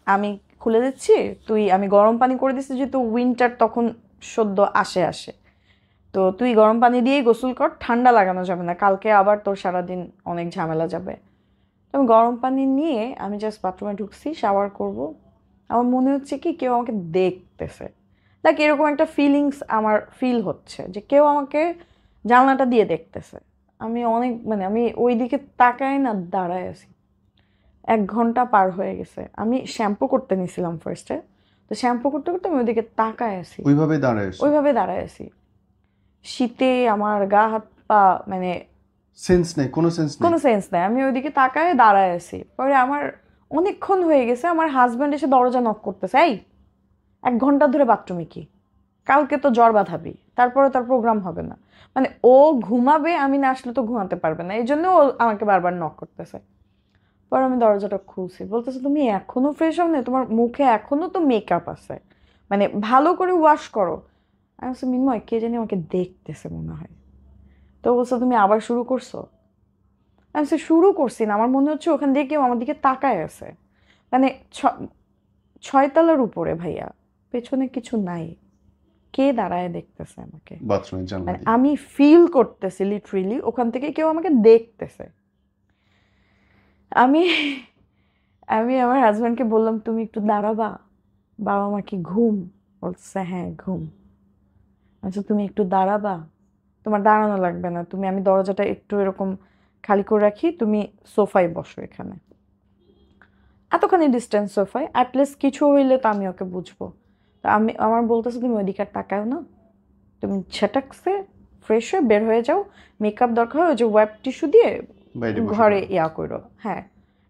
আমি খুলে দিচ্ছি, আমি গরম পানি করে দিচ্ছি, যেহেতু উইন্টার তখন সদ্য আসে, তো তুই গরম পানি দিয়েই গোসল কর, ঠান্ডা লাগানো যাবে না, কালকে আবার তোর সারাদিন অনেক ঝামেলা যাবে। তো আমি গরম পানি নিয়ে আমি জাস্ট বাথরুমে ঢুকছি শাওয়ার করব। আমার মনে হচ্ছে কি কেউ আমাকে দেখতেছে, লাইক এরকম একটা ফিলিংস আমার ফিল হচ্ছে যে কেউ আমাকে জানলাটা দিয়ে দেখতেছে। আমি অনেক মানে আমি ওই দিকে তাকাই না, দাঁড়ায় আছি। 1 ঘন্টা পার হয়ে গেছে। আমি শ্যাম্পু করতে নিয়েছিলাম ফার্স্টে, তো শ্যাম্পু করতে করতে আমি ওইদিকে তাকায় আছি, ওইভাবে দাঁড়ায় ওইভাবে দাঁড়ায় আছি। শীতে আমার গা হাত পা মানে সেন্স নেই, কোনো সেন্স নেই। কোনো সেন্স নেই। আমি ওইদিকে তাকায় দাঁড়ায় আছি। পরে আমার অনেকক্ষণ হয়ে গেছে, আমার হাজব্যান্ড এসে দরজা নক করতেছে, এই 1 ঘন্টা ধরে বাথরুমে কি? কালকে তো জ্বর বাঁধাবি, তারপরে তার প্রোগ্রাম হবে না। মানে ও ঘুমাবে, আমি না আসলে তো ঘুমাতে পারবে না, এই জন্য ও আমাকে বারবার নক করতেছে। পরে আমি দরজাটা খুলছি, বলতেছে তুমি এখনো ফ্রেশ হও না, তোমার মুখে এখনো তো মেকআপ আছে, মানে ভালো করে ওয়াশ করো। আমি বলছি মিনময় কে জানি আমাকে দেখতেছে মনে হয়। তো বলছে তুমি আবার শুরু করছো? আমি বলছি শুরু করছি না, আমার মনে হচ্ছে ওখান দিয়ে কেউ আমার দিকে তাকায় আছে। মানে 6 তলার উপরে ভাইয়া, পেছনে কিছু নাই, কে দাঁড়ায় দেখতেছে আমাকে? বাথরুমের জানলা মানে দিয়ে। আমি ফিল করতেছি লিটারেলি ওখান থেকে কেউ আমাকে দেখতেছে। আমি আমি আমার হাজব্যান্ডকে বললাম তুমি একটু দাঁড়াবা, বাবা মা কি ঘুম? বলছে হ্যাঁ ঘুম। আচ্ছা তুমি একটু দাঁড়াবা, তোমার দাঁড়ানো লাগবে না, তুমি আমি দরজাটা একটু এরকম খালি করে রাখি, তুমি সোফায় বসো এখানে। এতখানি ডিস্টেন্স সোফায়, অ্যাটলিস্ট কিছু হইলে তো আমি ওকে বুঝবো। তো আমি আমার বলতেছে তুমি ওইদিকে আর তাকাও না, তুমি ছেটাকসে ফ্রেশ হয়ে বের হয়ে যাও, মেকআপ দরকার হয় ওই যে ওয়েব টিস্যু দিয়ে বাইরে বসে ঘরে পড়ো। ইয়া করো, হ্যাঁ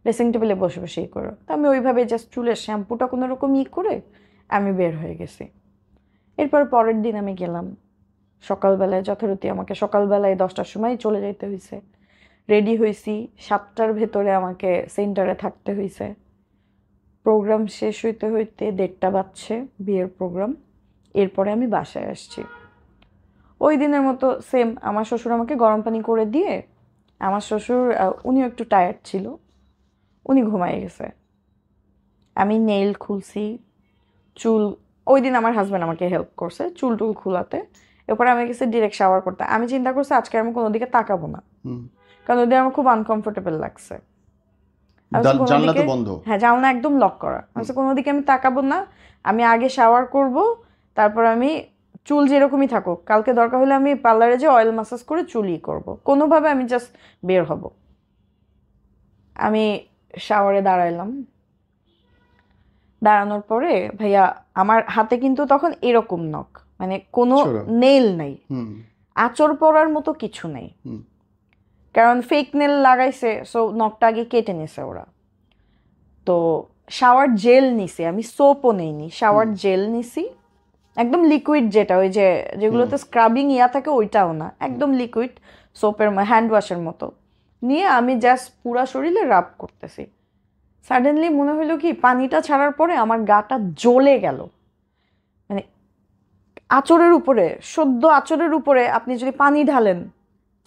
ড্রেসিং টেবিলে বসে বসে ই করো। তো আমি ওইভাবে জাস্ট চুলের শ্যাম্পুটা কোনো রকম ই করে আমি বের হয়ে গেছি। এরপর পরের দিন আমি গেলাম সকালবেলায়, যথারীতি আমাকে সকালবেলায় 10টার সময় চলে যেতে হয়েছে। রেডি হয়েছি, 7টার ভেতরে আমাকে সেন্টারে থাকতে হয়েছে। প্রোগ্রাম শেষ হইতে হইতে 1:30 বাজছে, বিয়ের প্রোগ্রাম। এরপরে আমি বাসায় আসছি। ওই দিনের মতো সেম, আমার শ্বশুর আমাকে গরম পানি করে দিয়ে, আমার শ্বশুর উনিও একটু টায়ার্ড ছিল, উনি ঘুমাই গেছে। আমি নেইল খুলছি, চুল, ওই দিন আমার হাজব্যান্ড আমাকে হেল্প করছে চুল টুল খোলাতে। এরপরে আমি গেছি ডিরেক্ট শাওয়ার করতে। আমি চিন্তা করছি আজকে আমি কোনো দিকে তাকাবো না, কারণ ওই দিন আমার খুব আনকমফোর্টেবল লাগছে। আমি কোনো জানলা দিকে, তো বন্ধ। হ্যাঁ জানলা একদম লক করা, আমি কোনো দিকে আমি তাকাবো না। আমি আগে শাওয়ার করব, তারপর আমি চুল যেরকমই থাকুক, কালকে দরকার হলে আমি পার্লারে যে অয়েল ম্যাসাজ করে চুলই করব, কোনোভাবে আমি জাস্ট বের হব। আমি শাওয়ারে দাঁড়াইলাম, দাঁড়ানোর পরে ভাইয়া আমার হাতে কিন্তু তখন এরকম নখ, মানে কোনো ছোড়ো। নেল নাই, হুম আঁচড় পড়ার মতো কিছু নেই, হুম কারণ ফেক নেল লাগাইছে, সো নখটা আগে কেটে নিছে ওরা। তো শাওয়ার জেল নিছি আমি, সোপও নেইনি, শাওয়ার জেল নিছি, একদম লিকুইড, যেটা ওই যে যেগুলোতে স্ক্রাবিং ইয়া থাকে ওইটাও না, একদম লিকুইড সোপের হ্যান্ড ওয়াশের মতো নিয়ে আমি জাস্ট পুরা শরীরে রাব করতেছি। সাডেনলি মনে হইলো কি পানিটা ছাড়ার পরে আমার গাটা জ্বলে গেল। মানে আঁচড়ের উপরে, সদ্য আঁচড়ের উপরে আপনি যদি পানি ঢালেন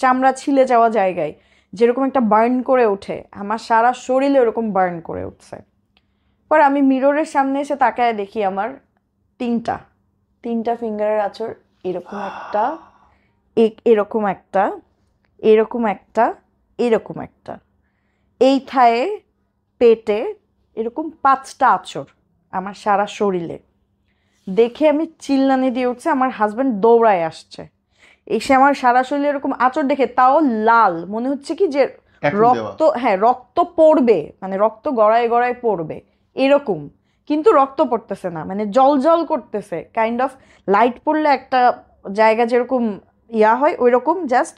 চামড়া ছিলে যাওয়া জায়গায় যেরকম একটা বার্ন করে ওঠে, আমার সারা শরীরে ওরকম বার্ন করে উঠছে। পর আমি মিররের সামনে এসে তাকায় দেখি আমার তিনটা তিনটা ফিঙ্গারের আঁচড়, এরকম একটা, এরকম একটা, এরকম একটা, এরকম একটা, এই থায়ে পেটে এরকম 5টা আঁচড় আমার সারা শরীরে। দেখে আমি চিল্লানি দিয়ে উঠছে, আমার হাজব্যান্ড দৌড়ায় আসছে, এসে আমার সারা শরীরে এরকম আঁচড় দেখে, তাও লাল, মনে হচ্ছে কি যে এখন দেওয়া। রক্ত, হ্যাঁ রক্ত পড়বে, মানে রক্ত গড়ায় গড়ায় পড়বে এরকম, কিন্তু রক্ত পড়তেছে না, মানে জল জল করতেছে, কাইন্ড অফ লাইট পড়লে একটা জায়গা যেরকম ইয়া হয় ওই রকম জাস্ট।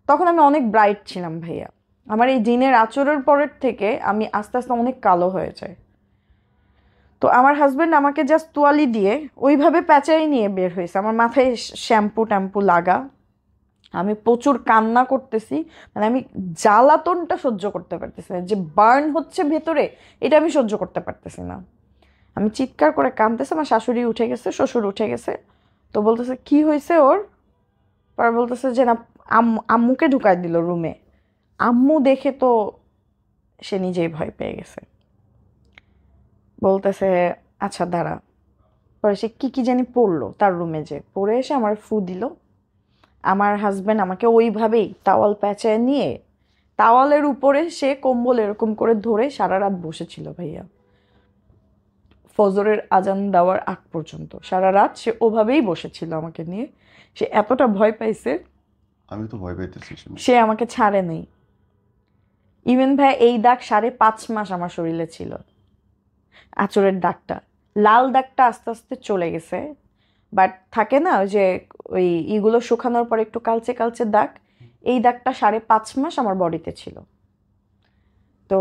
তখন আমি অনেক ব্রাইট ছিলাম ভাইয়া, আমার এই দিনের আচরের পরের থেকে আমি আস্তে আস্তে অনেক কালো হয়ে যায়। তো আমার হাজব্যান্ড আমাকে জাস্ট তোয়ালি দিয়ে ওইভাবে প্যাঁচাই নিয়ে বের হয়েছে, আমার মাথায় শ্যাম্পু ট্যাম্পু লাগা, আমি প্রচুর কান্না করতেছি, মানে আমি জ্বালাতনটা সহ্য করতে পারতেছি না, যে বার্ন হচ্ছে ভেতরে এটা আমি সহ্য করতে পারতেছি না। আমি চিৎকার করে কাঁদতেছি, আমার শাশুড়ি উঠে গেছে, শ্বশুর উঠে গেছে। তো বলতেছে কি হয়েছে ওর? পরে বলতেছে যে না, আম্মুকে ঢুকাই দিল রুমে। আম্মু দেখে তো সে নিজেই ভয় পেয়ে গেছে, বলতেছে আচ্ছা দাঁড়া। পরে সে কি কি জানি পড়লো তার রুমে, যে পড়ে এসে আমার ফু দিল। আমার হাজব্যান্ড আমাকে ওইভাবেই তাওয়াল প্যাঁচায় নিয়ে, তাওয়ালের উপরে সে কম্বল এরকম করে ধরে সারা রাত বসেছিল ভাইয়া। ফজরের আজান দেওয়ার আগ পর্যন্ত সারা রাত সে ওভাবেই বসেছিল আমাকে নিয়ে। সে এতটা ভয় পাইছে, আমি তো ভয় পাইতেছি শুনে। সে আমাকে ছাড়ে নেই। ইভেন ভাই এই দাগ 5.5 মাস আমার শরীরে ছিল, আঁচড়ের দাগটা। লাল দাগটা আস্তে আস্তে চলে গেছে, বাট থাকে না ওই যে ওই ইগুলো শুকানোর পর একটু কালচে কালচে দাগ, এই দাগটা 5.5 মাস আমার বডিতে ছিল। তো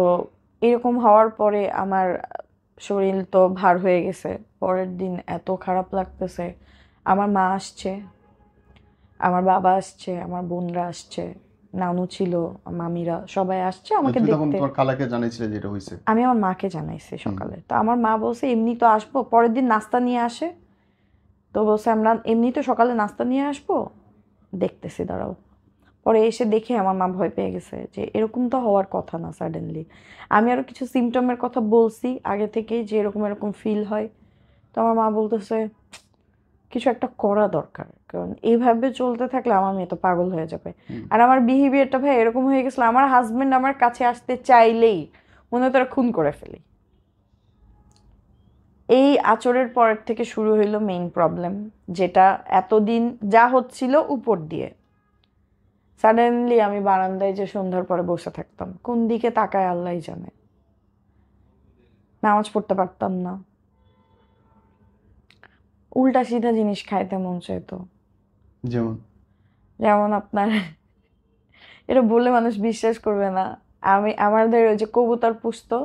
এরকম হওয়ার পরে আমার শরীর তো ভার হয়ে গেছে। পরের দিন এত খারাপ লাগতেছে। আমার মা আসছে, আমার বাবা আসছে, আমার বোনরা আসছে, নানু ছিল, মামিরা সবাই আসছে আমাকে তুমি তখন দেখতে। তোমার খালাকে জানাইছিলে যেটা হয়েছে? আমি আমার মাকে জানাইছি সকালে। তো আমার মা বলছে এমনি তো আসবো, পরের দিন নাস্তা নিয়ে আসে। তো বলছে আমরা এমনি তো সকালে নাস্তা নিয়ে আসবো, দেখতেছি দাঁড়াও। পরে এসে দেখে আমার মা ভয় পেয়ে গেছে যে এরকম তো হওয়ার কথা না সাডেনলি। আমি আরো কিছু সিমটমের কথা বলছি আগে থেকেই যে এরকম এরকম ফিল হয়। তো আমার মা বলতেছে কিছু একটা করা দরকার, কারণ এইভাবে চলতে থাকলে আমার মেয়ে তো পাগল হয়ে যাবে। আর আমার বিহেভিয়ারটা ভাই এরকম হয়ে গেছিল, আমার হাজবেন্ড আমার কাছে আসতে চাইলেই মনে হয় তারা খুন করে ফেলি। এই আচরের পরের থেকে শুরু হইলো মেইন প্রবলেম, যেটা এতদিন যা হচ্ছিল উপর দিয়ে। সাডেনলি আমি বারান্দায় যে সন্ধ্যার পরে বসে থাকতাম, কোন দিকে তাকায় আল্লাহই জানে। নামাজ পড়তে পারতাম না, উল্টা সিধা জিনিস খাইতে মন চাইতো। যেমন? যেমন আপনার এটা বললে মানুষ বিশ্বাস করবে না, আমাদের ওই যে কবুতর পুষতো,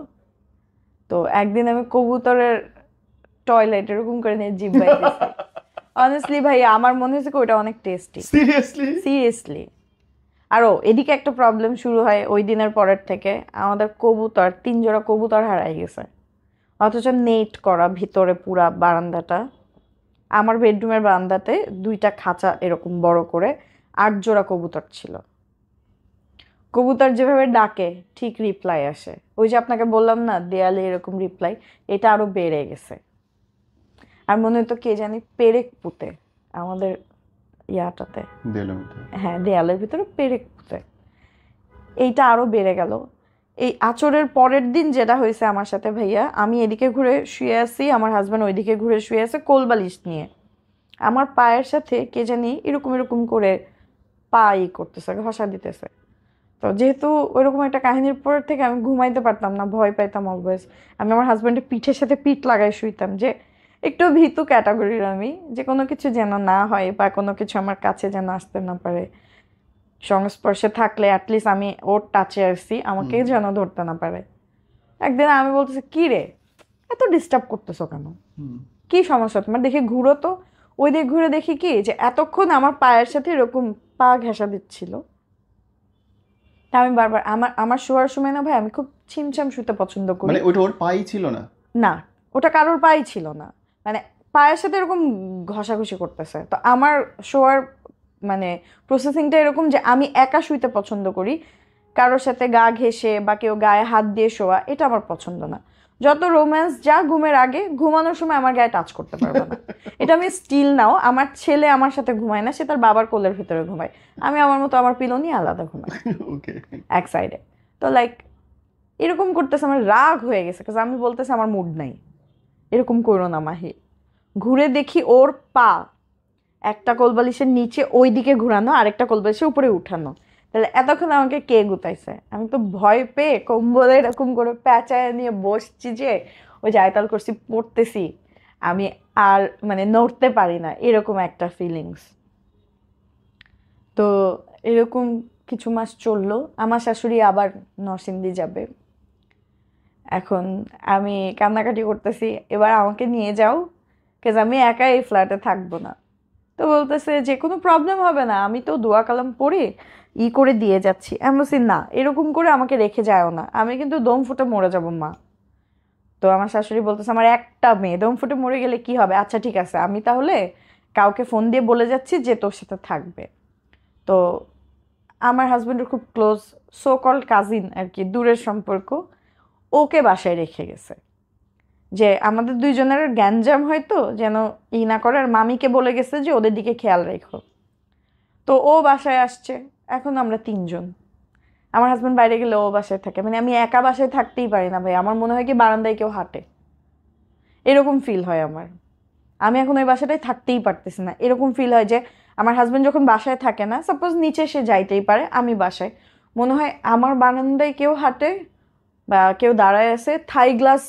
তো একদিন আমি কবুতরের টয়লেট এরকম করে নিয়ে জিভ বাইতেছি। অনেস্টলি ভাই আমার মনে হয়েছে কি ওটা অনেক টেস্টি, সিরিয়াসলি? সিরিয়াসলি। আরও এদিকে একটা প্রবলেম শুরু হয় ওই দিনের পরের থেকে, আমাদের কবুতর 3 জোড়া কবুতর হারাই গেছে। অথচ নেট করা ভিতরে পুরা বারান্দাটা, আমার বেডরুমের বারান্দাতে 2টা খাঁচা এরকম বড় করে 8 জোড়া কবুতর ছিল। কবুতর যেভাবে ডাকে ঠিক রিপ্লাই আসে, ওই যে আপনাকে বললাম না দেয়ালে এরকম রিপ্লাই, এটা আরো বেড়ে গেছে। আর মনে হতো কে জানি পেরেক পুঁতে আমাদের ইয়াটাতে, দেয়ালের মধ্যে? হ্যাঁ দেয়ালের ভিতরে পেরেক পুঁতে। এইটা আরো বেড়ে গেল। এই আচরের পরের দিন যেটা হয়েছে আমার সাথে ভাইয়া, আমি এদিকে ঘুরে শুয়ে আছি, আমার হাজব্যান্ড ওইদিকে ঘুরে শুয়ে আছে কোলবালিশ নিয়ে। আমার পায়ের সাথে কে জানি এরকম এরকম করে পা করতেছে, ঘষা দিতেছে। তো যেহেতু ওইরকম একটা কাহিনীর পর থেকে আমি ঘুমাইতে পারতাম না, ভয় পাইতাম অলওয়েজ। আমি আমার হাজব্যান্ডের পিঠের সাথে পিঠ লাগাই শুইতাম, যে একটু ভীতু ক্যাটাগরির আমি, যে কোনো কিছু যেন না হয় বা কোনো কিছু আমার কাছে যেন আসতে না পারে। সংস্পর্শে থাকলে অ্যাটলিস্ট আমি ওর টাচে আসছি, আমাকে যেন ধরতে না পারে। একদিন আমি বলতেছি কি রে এত ডিস্টার্ব করতেছো কেন, কি সমস্যা তোমার, দেখি ঘুরো তো। ওই দিক ঘুরে দেখি কি যে এতক্ষণ আমার পায়ের সাথে এরকম পা ঘেঁষা দিচ্ছিল। তা আমি বারবার আমার আমার শোয়ার সময় না ভাই আমি খুব ছিমছাম শুতে পছন্দ করি। মানে ওটা ওর পাই ছিল না? না, ওটা কারোর পাই ছিল না, মানে পায়ের সাথে এরকম ঘষাঘষি করতেছে। তো আমার শোয়ার মানে প্রসেসিংটা এরকম যে আমি একা শুইতে পছন্দ করি, কারোর সাথে গা ঘেঁষে বা কেউ গায়ে হাত দিয়ে শোয়া এটা আমার পছন্দ না। যত রোম্যান্স যা ঘুমের আগে, ঘুমানোর সময় আমার গায়ে টাচ করতে পারবে না। এটা আমি স্টিল নাও, আমার ছেলে আমার সাথে ঘুমায় না, সে তার বাবার কোলের ভিতরে ঘুমায়, আমি আমার মতো আমার পিলো নিয়ে আলাদা ঘুমাই ওকে। এক সাইডে। তো লাইক এরকম করতেছে, আমার রাগ হয়ে গেছে, কারণ আমি বলতেছি আমার মুড নাই, এরকম করো না মাহি। ঘুরে দেখি ওর পা একটা কোলবালিশের নিচে ওই দিকে ঘুরানো, আরেকটা কোলবালিশের উপরে উঠানো। তাহলে এতক্ষণ আমাকে কে গুতাইছে? আমি তো ভয় পেয়ে কম্বলে এরকম করে প্যাঁচায় নিয়ে বসছি, যে ওই যে আয়তাল করছি পড়তেছি, আমি আর মানে নড়তে পারি না, এরকম একটা ফিলিংস। তো এরকম কিছু মাস চললো। আমার শাশুড়ি আবার নরসিংদী যাবে, এখন আমি কান্নাকাটি করতেছি এবার আমাকে নিয়ে যাও, কাজ আমি একা এই ফ্ল্যাটে থাকবো না। তো বলতেছে যে কোনো প্রবলেম হবে না, আমি তো দোয়া কালাম পড়ে করে দিয়ে যাচ্ছি। আমি বলছি না এরকম করে আমাকে রেখে যাও না, আমি কিন্তু দম ফুটে মরে যাব মা। তো আমার শাশুড়ি বলতেছে আমার একটা মেয়ে দম ফুটে মরে গেলে কি হবে, আচ্ছা ঠিক আছে আমি তাহলে কাউকে ফোন দিয়ে বলে যাচ্ছি যে তোর সাথে থাকবে। তো আমার হাজবেন্ডের খুব ক্লোজ সো কল্ড কাজিন আর কি, দূরের সম্পর্ক, ওকে বাসায় রেখে গেছে, যে আমাদের দুইজনের গ্যাঞ্জাম হয়তো যেন না করে, আর মামিকে বলে গেছে যে ওদের দিকে খেয়াল রেখো। তো ও বাসায় আসছে, এখন আমরা 3জন। আমার হাজব্যান্ড বাইরে গেলে ও বাসায় থাকে, মানে আমি একা বাসায় থাকতেই পারি না ভাই, আমার মনে হয় কি বারান্দায় কেউ হাঁটে। এরকম ফিল হয় আমার। আমি এখন ওই বাসাটায় থাকতেই পারতেছি না। এরকম ফিল হয় যে আমার হাজবেন্ড যখন বাসায় থাকে না, সাপোজ নিচে সে যাইতেই পারে, আমি বাসায়, মনে হয় আমার বারান্দায় কেউ হাঁটে বা কেউ দাঁড়ায় আছে, থাই গ্লাস,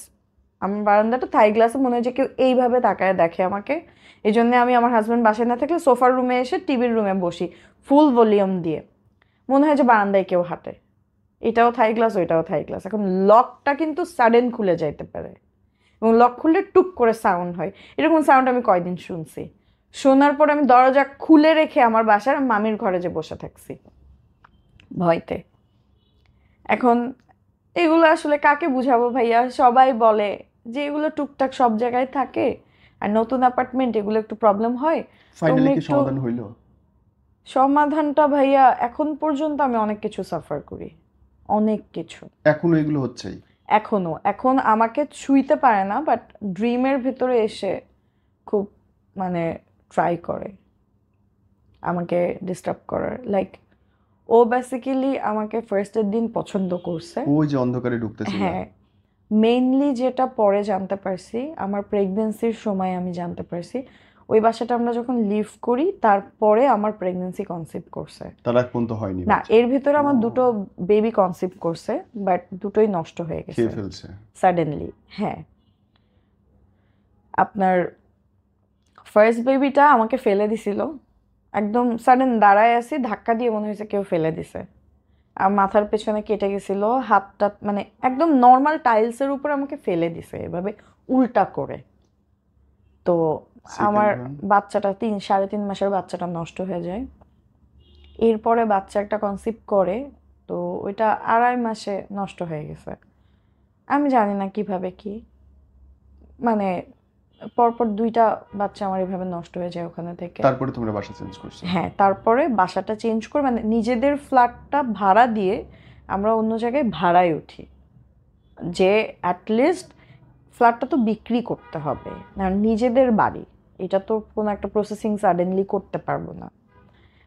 আমার বারান্দাটা থাই গ্লাসে, মনে হয় যে কেউ এইভাবে তাকায় দেখে আমাকে। এই জন্য আমি আমার হাজবেন্ড বাসায় না থাকলে সোফার রুমে এসে টিভির রুমে বসি ফুল ভলিউম দিয়ে, মনে হয় যে বারান্দায় কেউ হাঁটে। এটাও থাই গ্লাস, ওইটাও থাই গ্লাস। এখন লকটা কিন্তু সাডেন খুলে যাইতে পারে, এবং লক খুললে টুক করে সাউন্ড হয়। এরকম সাউন্ড আমি কয়দিন শুনছি। শোনার পর আমি দরজা খুলে রেখে আমার বাসার মামির ঘরে যে বসে থাকছি ভয়তে। এখন এগুলো আসলে কাকে বুঝাবো ভাইয়া? সবাই বলে যে এগুলো টুকটাক সব জায়গায় থাকে, আর নতুন অ্যাপার্টমেন্ট এগুলো একটু প্রবলেম হয়। ফাইনালি তুমি কি একটু সমাধান হইলো? সমাধানটা ভাইয়া, এখন পর্যন্ত আমি অনেক কিছু সাফার করি, অনেক কিছু। এখনো এগুলো হচ্ছেই? এখন আমাকে ছুঁইতে পারে না, বাট ড্রিমের ভিতরে এসে খুব মানে ট্রাই করে আমাকে ডিস্টার্ব করার। লাইক ও বেসিক্যালি আমাকে ফার্স্টের দিন পছন্দ করছে। ওই যে অন্ধকারে ঢুকতেছিল। হ্যাঁ, মেইনলি যেটা পরে জানতে পারছি, আমার প্রেগনেন্সির সময় আমি জানতে পারছি, ওই বাসাটা আমরা যখন লিভ করি তারপরে আমার প্রেগনেন্সি কনসিভ করছে। তার এক পর্যন্ত হয়নি না, বাচ্চা? এর ভিতরে আমার দুটো বেবি কনসিভ করছে, বাট দুটোই নষ্ট হয়ে গেছে খেয়ে ফেলছে? সাডেনলি। হ্যাঁ, আপনার ফার্স্ট বেবিটা আমাকে ফেলে দিছিল, একদম সাডেন দাঁড়ায় আছি, ধাক্কা দিয়ে মনে হয়েছে কেউ ফেলে দিছে। আর মাথার পেছনে কেটে গেছিল, হাতটা মানে একদম নর্মাল টাইলসের উপর আমাকে ফেলে দিছে এভাবে উল্টা করে। তো আমার বাচ্চাটা 3.5 মাসের বাচ্চাটা নষ্ট হয়ে যায়। এরপরে বাচ্চা একটা কনসিভ করে, তো ওইটা 2.5 মাসে নষ্ট হয়ে গেছে। আমি জানি না কিভাবে কি, মানে পরপর 2টা বাচ্চা আমার এভাবে নষ্ট হয়ে যায় ওখানে থেকে। তারপরে তোমরা বাসা চেঞ্জ করছো? হ্যাঁ, তারপরে বাসাটা চেঞ্জ করে, মানে নিজেদের ফ্ল্যাটটা ভাড়া দিয়ে আমরা অন্য জায়গায় ভাড়ায় উঠি, যে অ্যাটলিস্ট ফ্ল্যাটটা তো বিক্রি করতে হবে না, নিজেদের বাড়ি, এটা তো কোনো একটা প্রসেসিং সাডেনলি করতে পারবো না।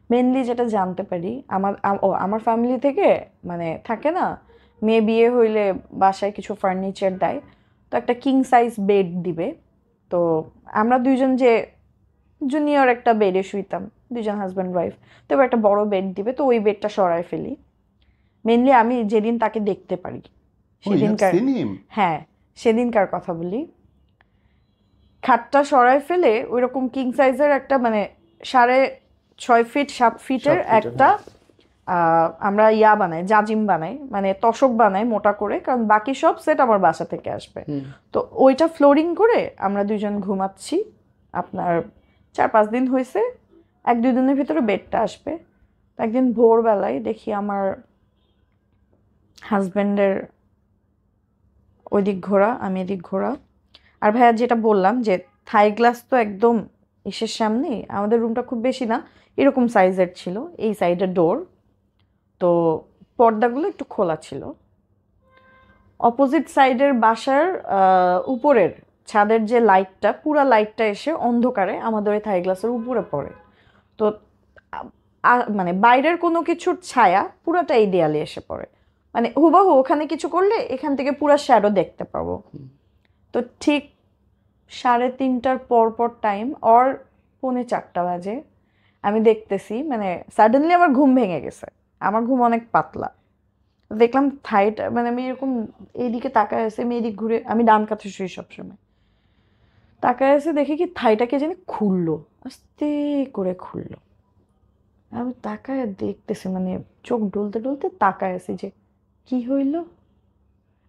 মেনলি যেটা জানতে পারি, আমার ফ্যামিলি থেকে মানে থাকে না, মেয়ে বিয়ে হইলে বাসায় কিছু ফার্নিচার দেয়, তো একটা কিং সাইজ বেড দিবে। তো আমরা দুইজন যে জুনিয়র একটা বেডে শুইতাম, দুজন হাজব্যান্ড ওয়াইফ, তো এবার একটা বড় বেড দিবে, তো ওই বেডটা সরায় ফেলি। মেনলি আমি যেদিন তাকে দেখতে পারি সেদিনকার, হ্যাঁ সেদিনকার কথা বলি। খাটটা সরায় ফেলে ওইরকম কিং সাইজের একটা মানে 6.5 ফিট 7 ফিটের একটা আমরা বানাই, জাজিম বানাই, মানে তোশক বানাই মোটা করে, কারণ বাকি সব সেট আমার বাসা থেকে আসবে। তো ওইটা ফ্লোরিং করে আমরা দুজন ঘুমাচ্ছি। আপনার 4-5 দিন হয়েছে, 1-2 দিনের ভিতরে বেডটা আসবে। একদিন ভোরবেলায় দেখি আমার হাজব্যান্ডের ওইদিক ঘোরা, আমি এদিক ঘোরা। আর ভাইয়া যেটা বললাম যে থাই গ্লাস তো একদম ইসের সামনে, আমাদের রুমটা খুব বেশি না, এরকম সাইজের ছিল, এই সাইডের ডোর, তো পর্দাগুলো একটু খোলা ছিল। অপোজিট সাইডের বাসার উপরের ছাদের যে লাইটটা, পুরা লাইটটা এসে অন্ধকারে আমাদের ওই থাই গ্লাসের উপরে পড়ে। তো মানে বাইরের কোনো কিছুর ছায়া পুরাটা এই দেয়ালে এসে পড়ে, মানে হুবাহু ওখানে কিছু করলে এখান থেকে পুরা শ্যাডো দেখতে পাবো। তো ঠিক 3:30টার পর টাইম, অর 3:45 বাজে, আমি দেখতেছি মানে সাডেনলি আমার ঘুম ভেঙে গেছে। আমার ঘুম অনেক পাতলা, দেখলাম থাইটা, মানে আমি এরকম এইদিকে তাকায় আছে, আমি এদিক ঘুরে, আমি ডান কাছে শুই সবসময়, তাকায় আছে দেখি কি থাইটাকে জানি খুললো, আস্তে করে খুললো। আমি তাকায় দেখতেছি, মানে চোখ ডলতে ডলতে তাকায় আছি যে কি হইল।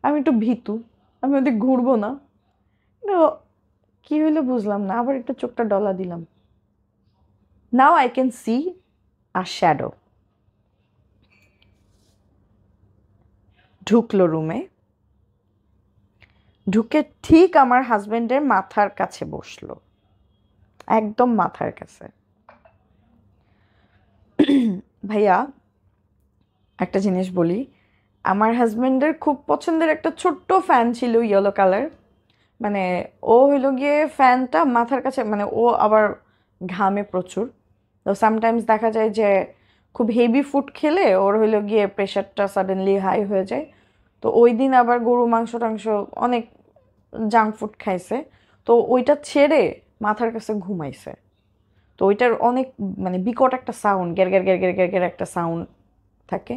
আমি একটু ভীতু, আমি ওদিক ঘুরবো না, কি হইলো বুঝলাম না, আবার একটু চোখটা ডলা দিলাম। Now I can see a shadow ঢুকলো রুমে, ঢুকে ঠিক আমার হাজবেন্ডের মাথার কাছে বসলো, একদম মাথার কাছে। ভাইয়া একটা জিনিস বলি, আমার হাজবেন্ডের খুব পছন্দের একটা ছোট্ট ফ্যান ছিল ইয়েলো কালার, মানে ও হইলো গিয়ে ফ্যানটা মাথার কাছে, মানে ও আবার ঘামে প্রচুর, তো সামটাইমস দেখা যায় যে খুব হেভি ফুড খেলে ওর হইলো গিয়ে প্রেশারটা সাডেনলি হাই হয়ে যায়। তো ওই দিন আবার গরু মাংস টাংস অনেক জাঙ্ক ফুড খাইছে, তো ওইটা ছেড়ে মাথার কাছে ঘুমাইছে। তো ওইটার অনেক মানে বিকট একটা সাউন্ড, গ্যার গ্যার গ্যার গ্যার গ্যার গ্যার একটা সাউন্ড থাকে।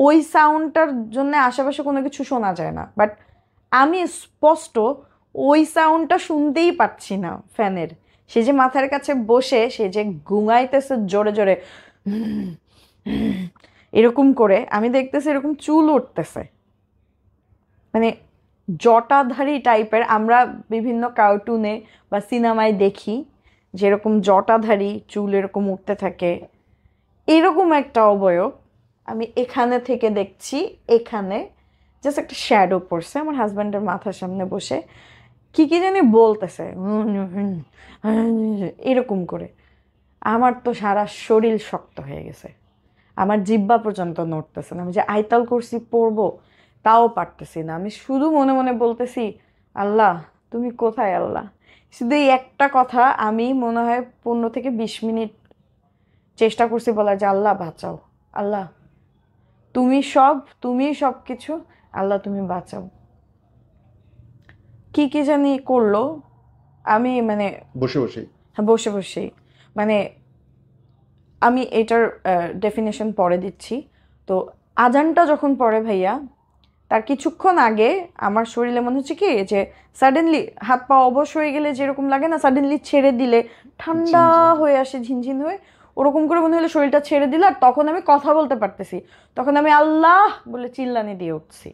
ওই সাউন্ডটার জন্য আশেপাশে কোনো কিছু শোনা যায় না, বাট আমি স্পষ্ট ওই সাউন্ডটা শুনতেই পাচ্ছি না ফ্যানের। সে যে মাথার কাছে বসে সে যে ঘুমাইতেছে জোরে জোরে এরকম করে, আমি দেখতেছি এরকম চুল উঠতেছে, মানে জটাধারী টাইপের। আমরা বিভিন্ন কার্টুনে বা সিনেমায় দেখি যেরকম জটাধারী চুল এরকম উঠতে থাকে, এরকম একটা অবয়ব আমি এখানে থেকে দেখছি। এখানে জাস্ট একটা শ্যাডো পড়ছে আমার হাজব্যান্ডের মাথার সামনে বসে কি কি জানি বলতেছে এরকম করে। আমার তো সারা শরীর শক্ত হয়ে গেছে, আমার জিহ্বা পর্যন্ত নড়তেছে না। আমি যে আইতাল করছি পড়বো তাও পারতেছি না। আমি শুধু মনে মনে বলতেছি, আল্লাহ তুমি কোথায় আল্লাহ। শুধু এই একটা কথা আমি মনে হয় 15 থেকে 20 মিনিট চেষ্টা করছি বলার, যে আল্লাহ বাঁচাও, আল্লাহ তুমি সব কিছু, আল্লাহ তুমি বাঁচাও। কি কি জানি করলো, আমি মানে বসে বসে হ্যাঁ বসে বসেই, মানে আমি এটার ডেফিনেশন পরে দিচ্ছি। তো আজানটা যখন পড়ে ভাইয়া, তার কিছুক্ষণ আগে আমার শরীরে মনে হচ্ছে কি যে সাডেনলি হাত পা অবশ হয়ে গেলে যেরকম লাগে না, সাডেনলি ছেড়ে দিলে ঠান্ডা হয়ে আসে ঝিনঝিন হয়ে, ওরকম করে মনে হলো শরীরটা ছেড়ে দিল। আর তখন আমি কথা বলতে পারতেছি, তখন আমি আল্লাহ বলে চিল্লানি দিয়ে উঠছি।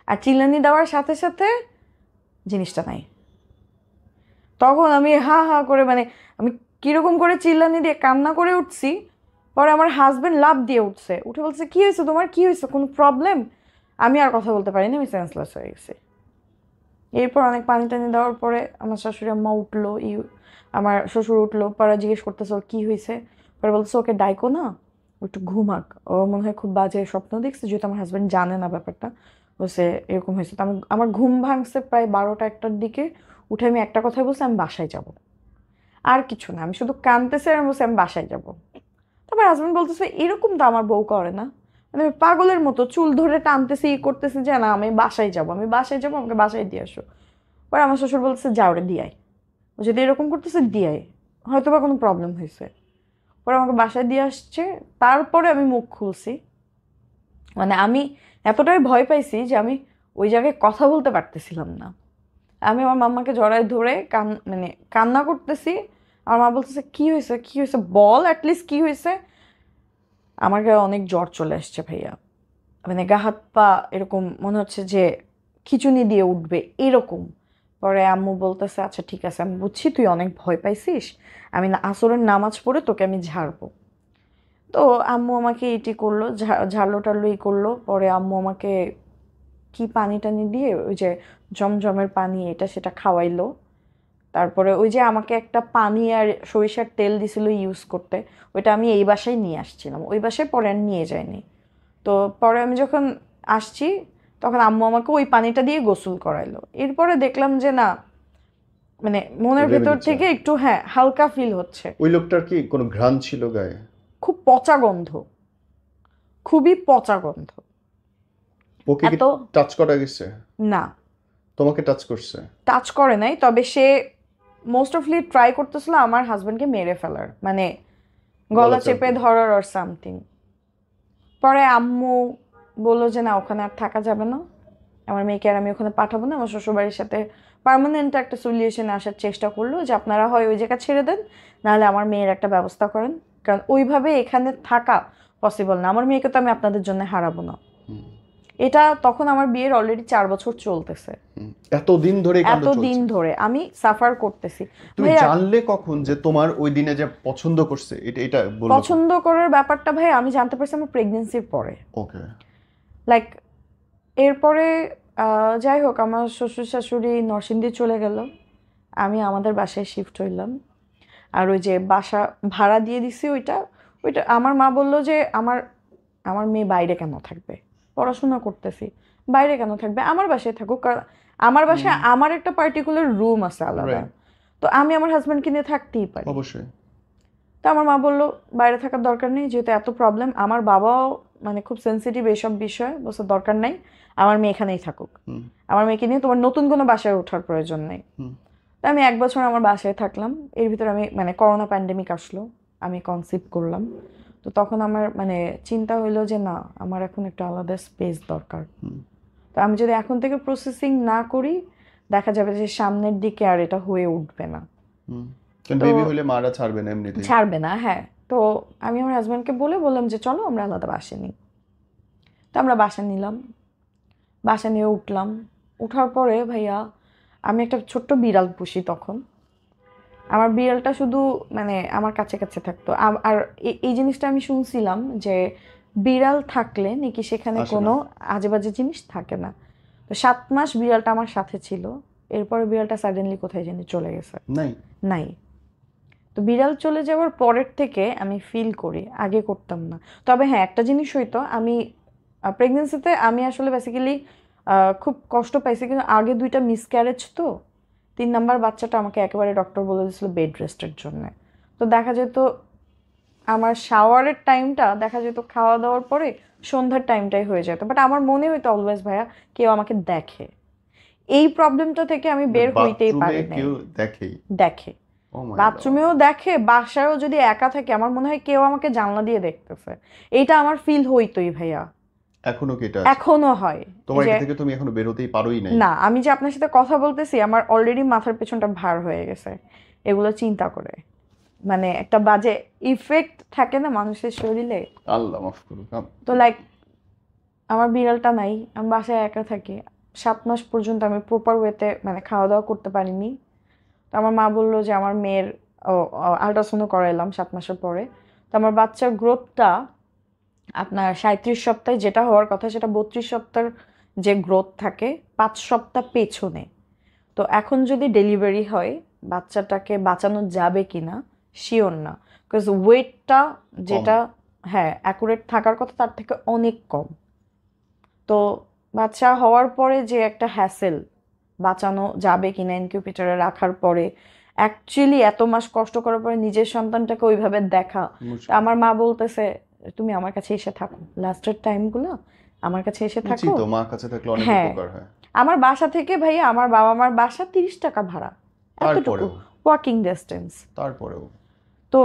আর চিল্লানি দেওয়ার সাথে সাথে জিনিসটা নাই। তখন আমি হা হা করে, মানে আমি কিরকম করে চিল্লানি দিয়ে কান্না করে উঠছি। পরে আমার হাজবেন্ড লাফ দিয়ে উঠছে, উঠে বলছে কি হয়েছে তোমার, কি হয়েছে, কোনো প্রবলেম? আমি আর কথা বলতে পারিনি, আমি সেন্সলেস হয়ে গেছি। এরপর অনেক পানি টানি দেওয়ার পরে আমার শাশুড়ি আম্মা উঠলো, আমার শ্বশুর উঠলো, পরে জিজ্ঞেস করতেছে ওর কি হয়েছে। পরে বলতেছে ওকে ডাইকো না, ও একটু ঘুমাক, ও মনে হয় খুব বাজে স্বপ্ন দেখছে, যেহেতু আমার হাজব্যান্ড জানে না ব্যাপারটা, বলছে এরকম হয়েছে। তো আমি, আমার ঘুম ভাঙছে প্রায় 12টা 1টার দিকে। উঠে আমি একটা কথাই বলছি, আমি বাসায় যাব, আর কিছু না। আমি শুধু কাঁদতেছি আর আমি বলছি আমি বাসায় যাব। তারপর হাজব্যান্ড বলতেছে এরকম তো আমার বউ করে না, মানে আমি পাগলের মতো চুল ধরে টানতেছি করতেছি যে না আমি বাসায় যাব, আমি বাসায় যাব, আমাকে বাসায় দিয়ে আসো। পরে আমার শ্বশুর বলতেছে যাও রে দিয়াই, ও যদি এরকম করতেছে দিয়াই, হয়তো বা কোনো প্রবলেম হয়েছে। পরে আমাকে বাসায় দিয়ে আসছে। তারপরে আমি মুখ খুলছি, মানে আমি এতটাই ভয় পাইছি যে আমি ওই জায়গায় কথা বলতে পারতেছিলাম না। আমি আমার মাম্মাকে জড়ায় ধরে মানে কান্না করতেছি। আমার মা বলতেছে কি হয়েছে, কি হয়েছে বল, অ্যাটলিস্ট কি হয়েছে। আমার গায়ে অনেক জ্বর চলে আসছে ভাইয়া, মানে গা হাত পা এরকম মনে হচ্ছে যে খিচুনি দিয়ে উঠবে এরকম। পরে আম্মু বলতেছে আচ্ছা ঠিক আছে, আমি বুঝছি তুই অনেক ভয় পাইছিস, আমি না আসরের নামাজ পড়ে তোকে আমি ঝাড়বো। তো আম্মু আমাকে এটি করলো, ঝাড়লো টাড়লো ই করলো। পরে আম্মু আমাকে কি পানি টানি দিয়ে ওই যে জমজমের পানি এটা সেটা খাওয়াইলো। তারপরে ওই যে আমাকে একটা পানি আর সরিষার তেল দিছিল ইউজ করতে, ওইটা আমি এই বাসায় নিয়ে আসছিলাম, ওই বাসায় পরে আর নিয়ে যাইনি। তো পরে আমি যখন আসছি তখন আম্মু আমাকে ওই পানিটা দিয়ে গোসল করাইলো। এরপরে দেখলাম যে না, মানে মনের ভেতর থেকে একটু হ্যাঁ হালকা ফিল হচ্ছে। ওই লোকটার কি কোনো ঘ্রাণ ছিল গায়ে? খুব পচা গন্ধ, খুবই পচা গন্ধ। ওকে কি এত টাচ করা গেছে? না, তোমাকে টাচ করছে? টাচ করে নাই, তবে সে মোস্ট অফলি ট্রাই করতেছিল আমার হাজবেন্ডকে মেরে ফেলার, মানে গলা চেপে ধরার অর সামথিং। পরে আম্মু বললো যে না ওখানে আর থাকা যাবে না, আমার মেয়েকে আর আমি ওখানে পাঠাবো না। আমার শ্বশুরবাড়ির সাথে পার্মানেন্ট একটা সলিউশনে আসার চেষ্টা করলো, যে আপনারা হয় ওই জায়গা ছেড়ে দেন, নাহলে আমার মেয়ের একটা ব্যবস্থা করেন, কারণ ওইভাবে এখানে থাকা পসিবল না, আমার মেয়েকে তো আমি আপনাদের জন্য হারাবো না। এটা তখন আমার বিয়ের অলরেডি 4 বছর চলতেছে। এতদিন ধরে এতদিন ধরে আমি সাফার করতেছি। তুমি জানলে কখন যে তোমার ওই দিনে যে পছন্দ করছে? এটা বললো পছন্দ করার ব্যাপারটা ভাই আমি জানতে পারছি আমার প্রেগনেন্সির পরে। ওকে, লাইক এরপরে যাই হোক আমার শ্বশুর শাশুড়ি নরসিংদী চলে গেল, আমি আমাদের বাসায় শিফট হইলাম। আর ওই যে বাসা ভাড়া দিয়ে দিছি ওইটা ওইটা আমার মা বললো যে আমার আমার মেয়ে বাইরে কেন থাকবে, পড়াশোনা করতেছি, বাইরে কেন থাকবে, আমার বাসায় থাকুক, কারণ আমার বাসায় আমার একটা পার্টিকুলার রুম আছে আলাদা, তো আমি আমার হাজব্যান্ডকে নিয়ে থাকতেই পারি অবশ্যই। তো আমার মা বললো বাইরে থাকার দরকার নেই, যেহেতু এত প্রবলেম। আমার বাবাও মানে খুব সেন্সিটিভ এইসব বিষয়ে, বলছে দরকার নাই, আমার মেয়ে এখানেই থাকুক, আমার মেয়েকে নিয়ে তোমার নতুন কোনো বাসায় ওঠার প্রয়োজন নেই। তো তো আমি 1 বছর আমার বাসায় থাকলাম, এর ভিতরে আমি মানে করোনা প্যান্ডেমিক আসলো, আমি কনসিভ করলাম। তো তখন আমার মানে চিন্তা হইলো যে না, আমার এখন একটা আলাদা স্পেস দরকার। তো আমি যদি এখন থেকে প্রসেসিং না করি, দেখা যাবে যে সামনের দিকে আর এটা হয়ে উঠবে না। কারণ তো বেবি হলে মারা ছাড়বে না এমনিতেই। ছাড়বে না, হ্যাঁ। তো আমি আমার হাজব্যান্ডকে বললাম যে চলো আমরা আলাদা বাসা নিই। তো আমরা বাসা নিলাম, বাসা নিয়ে উঠলাম। উঠার পরে ভাইয়া আমি একটা ছোট্ট বিড়াল পুষি তখন। আমার বিড়ালটা শুধু মানে আমার কাছে কাছে থাকতো। আর এই জিনিসটা আমি শুনছিলাম যে বিড়াল থাকলে নাকি সেখানে আসে কোনো না। আজে বাজে জিনিস থাকে না। তো 7 মাস বিড়ালটা আমার সাথে ছিল, এরপরে বিড়ালটা সাডেনলি কোথায় জানি চলে গেছে। নাই। নাই। তো বিড়াল চলে যাওয়ার পরের থেকে আমি ফিল করি, আগে করতাম না। তবে হ্যাঁ, একটা জিনিস হইতো, আমি প্রেগনেন্সিতে আমি আসলে বেসিক্যালি খুব কষ্ট পাইছি, কিন্তু আগে 2টা মিসক্যারেজ, তো 3 নাম্বার বাচ্চাটা আমাকে একেবারে ডক্টর বলে দিয়েছিল বেড রেস্টের জন্য। তো দেখা যেত আমার শাওয়ারের টাইমটা দেখা যেত খাওয়া দাওয়ার পরে সন্ধ্যার টাইমটাই হয়ে যেত, বাট আমার মনে হইতো অলওয়েজ ভাইয়া কেউ আমাকে দেখে। এই প্রবলেমটা থেকে আমি বের হইতেই বাথরুমে পারি নাই। কেউ দেখেই? দেখে, ও মাই গড। বাথরুমেও দেখে, বাসায়ও যদি একা থাকে আমার মনে হয় কেউ আমাকে জানলা দিয়ে দেখতেছে। এইটা আমার ফিল হইতোই ভাইয়া, এখনো কি এটা আছে? এখনো হয়। তোমার যে এটা থেকে তুমি এখনো বের হতেই পারোই নাই? না, আমি যে আপনার সাথে কথা বলতেছি আমার অলরেডি মাথার পেছনটা ভার হয়ে গেছে এগুলো চিন্তা করে। মানে একটা বাজে ইফেক্ট থাকে না মানুষের শরীরে। আল্লাহ মাফ করুক। তো লাইক আমার বিড়ালটা নাই, আমি বাসায় একা থাকি। 7 মাস পর্যন্ত আমি প্রপার ওয়েতে মানে খাওয়া দাওয়া করতে পারিনি। তো আমার মা বললো যে আমার মেয়ের আল্ট্রাসাউন্ড করাইলাম 7 মাসের পরে। তো আমার বাচ্চার গ্রোথটা আপনার 37 সপ্তাহে যেটা হওয়ার কথা সেটা 32 সপ্তাহের যে গ্রোথ থাকে 5 সপ্তাহ পেছনে। তো এখন যদি ডেলিভারি হয় বাচ্চাটাকে বাঁচানো যাবে কিনা শিওর না, বিকজ ওয়েটটা যেটা হ্যাঁ অ্যাকুরেট থাকার কথা তার থেকে অনেক কম। তো বাচ্চা হওয়ার পরে যে একটা হ্যাসেল, বাঁচানো যাবে কিনা ইনকিউবেটরে রাখার পরে, অ্যাকচুয়ালি এত মাস কষ্ট করার পরে নিজের সন্তানটাকে ওইভাবে দেখা। তো আমার মা বলতেছে তুমি আমার কাছে এসে থাকো, লাস্টের টাইমগুলো আমার কাছে এসে জি, থাকো। তো মা কাছে থাকলে অনেক হ্যাঁ, উপকার হয়। আমার বাসা থেকে ভাইয়া আমার বাবা মার বাসা 30 টাকা ভাড়া, এতটুকু তারপরেও ওয়াকিং ডিস্টেন্স। তারপরেও তো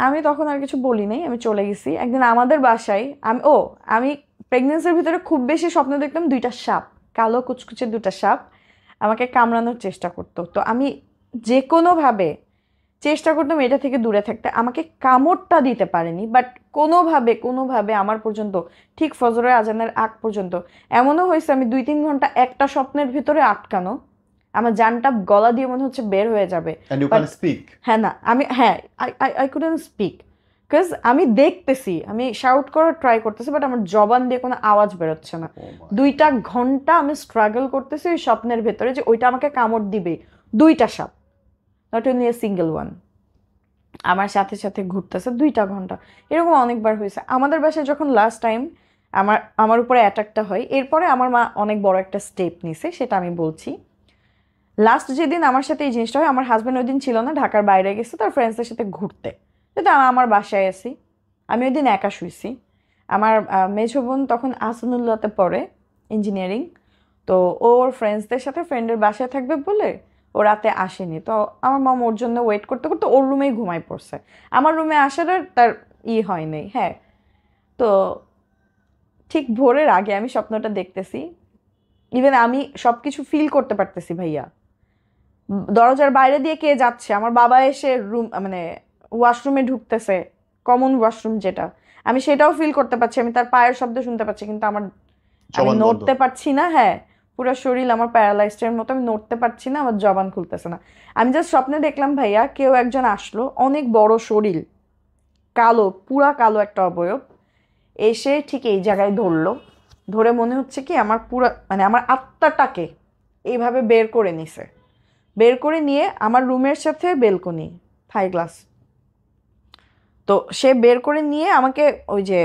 আমি তখন আর কিছু বলি নাই, আমি চলে গেছি। একদিন আমাদের বাসায় আমি প্রেগনেন্সির ভিতরে খুব বেশি স্বপ্ন দেখতাম 2টা সাপ, কালো কুচকুচে 2টা সাপ আমাকে কামড়ানোর চেষ্টা করতো। তো আমি যে কোনোভাবে চেষ্টা করতাম এটা থেকে দূরে থাকতে, আমাকে কামড়টা দিতে পারেনি, বাট কোনোভাবে কোনোভাবে আমার পর্যন্ত ঠিক ফজরের আজানের আগ পর্যন্ত এমনও হয়েছে আমি 2-3 ঘন্টা একটা স্বপ্নের ভিতরে আটকানো, আমার জানটা গলা দিয়ে মনে হচ্ছে বের হয়ে যাবে। And you But can speak. হ্যাঁ না আমি হ্যাঁ আই কুডন্ট স্পিক, বিকজ আমি দেখতেছি, আমি শাউট করার ট্রাই করতেছি, বাট আমার জবান দিয়ে কোনো আওয়াজ বেরোচ্ছে না। 2টা ঘন্টা আমি স্ট্রাগল করতেছি ওই স্বপ্নের ভেতরে যে ওইটা আমাকে কামড় দিবে। 2টা সাপ, not only a single one, আমার সাথে সাথে ঘুরতেছে 2টা ঘন্টা। এরকম অনেকবার হয়েছে। আমাদের বাসায় যখন লাস্ট টাইম আমার উপরে অ্যাটাকটা হয়, এরপরে আমার মা অনেক বড় একটা স্টেপ নিছে, সেটা আমি বলছি। লাস্ট যেদিন আমার সাথে এই জিনিসটা হয়, আমার হাজব্যান্ড ওই দিন ছিল না, ঢাকার বাইরে গেছে তার ফ্রেন্ডসদের সাথে ঘুরতে। কিন্তু আমার বাসায় আছি, আমি ওই দিন একা শুইছি। আমার মেঝো বোন তখন আসানুল্লাহতে পড়ে ইঞ্জিনিয়ারিং। তো ওর ফ্রেন্ডসদের সাথে ফ্রেন্ডের বাসায় থাকবে বলে ও রাতে আসেনি। তো আমার মম ওর জন্য ওয়েট করতে করতে ওর রুমেই ঘুমাই পড়ছে, আমার রুমে আসার আর তার হয় নাই। হ্যাঁ, তো ঠিক ভোরের আগে আমি স্বপ্নটা দেখতেছি, ইভেন আমি সবকিছু ফিল করতে পারতেছি ভাইয়া। দরজার বাইরে দিয়ে কে যাচ্ছে, আমার বাবা এসে রুম মানে ওয়াশরুমে ঢুকতেছে, কমন ওয়াশরুম যেটা, আমি সেটাও ফিল করতে পারছি, আমি তার পায়ের শব্দ শুনতে পাচ্ছি, কিন্তু আমি জবান বন্ধ। নড়তে পারছি না। হ্যাঁ, পুরো শরীর আমার প্যারালাইজডের মতো, আমি নড়তে পারছি না, আমার জবান খুলতেছে না। আমি জাস্ট স্বপ্নে দেখলাম ভাইয়া কেউ একজন আসলো, অনেক বড় শরীর, কালো, পুরা কালো একটা অবয়ব, এসে ঠিক এই জায়গায় ধরলো। ধরে মনে হচ্ছে কি আমার পুরা মানে আমার আত্মাটাকে এইভাবে বের করে নিছে, বের করে নিয়ে আমার রুমের সাথে বেলকনি, থাই গ্লাস, তো সে বের করে নিয়ে আমাকে ওই যে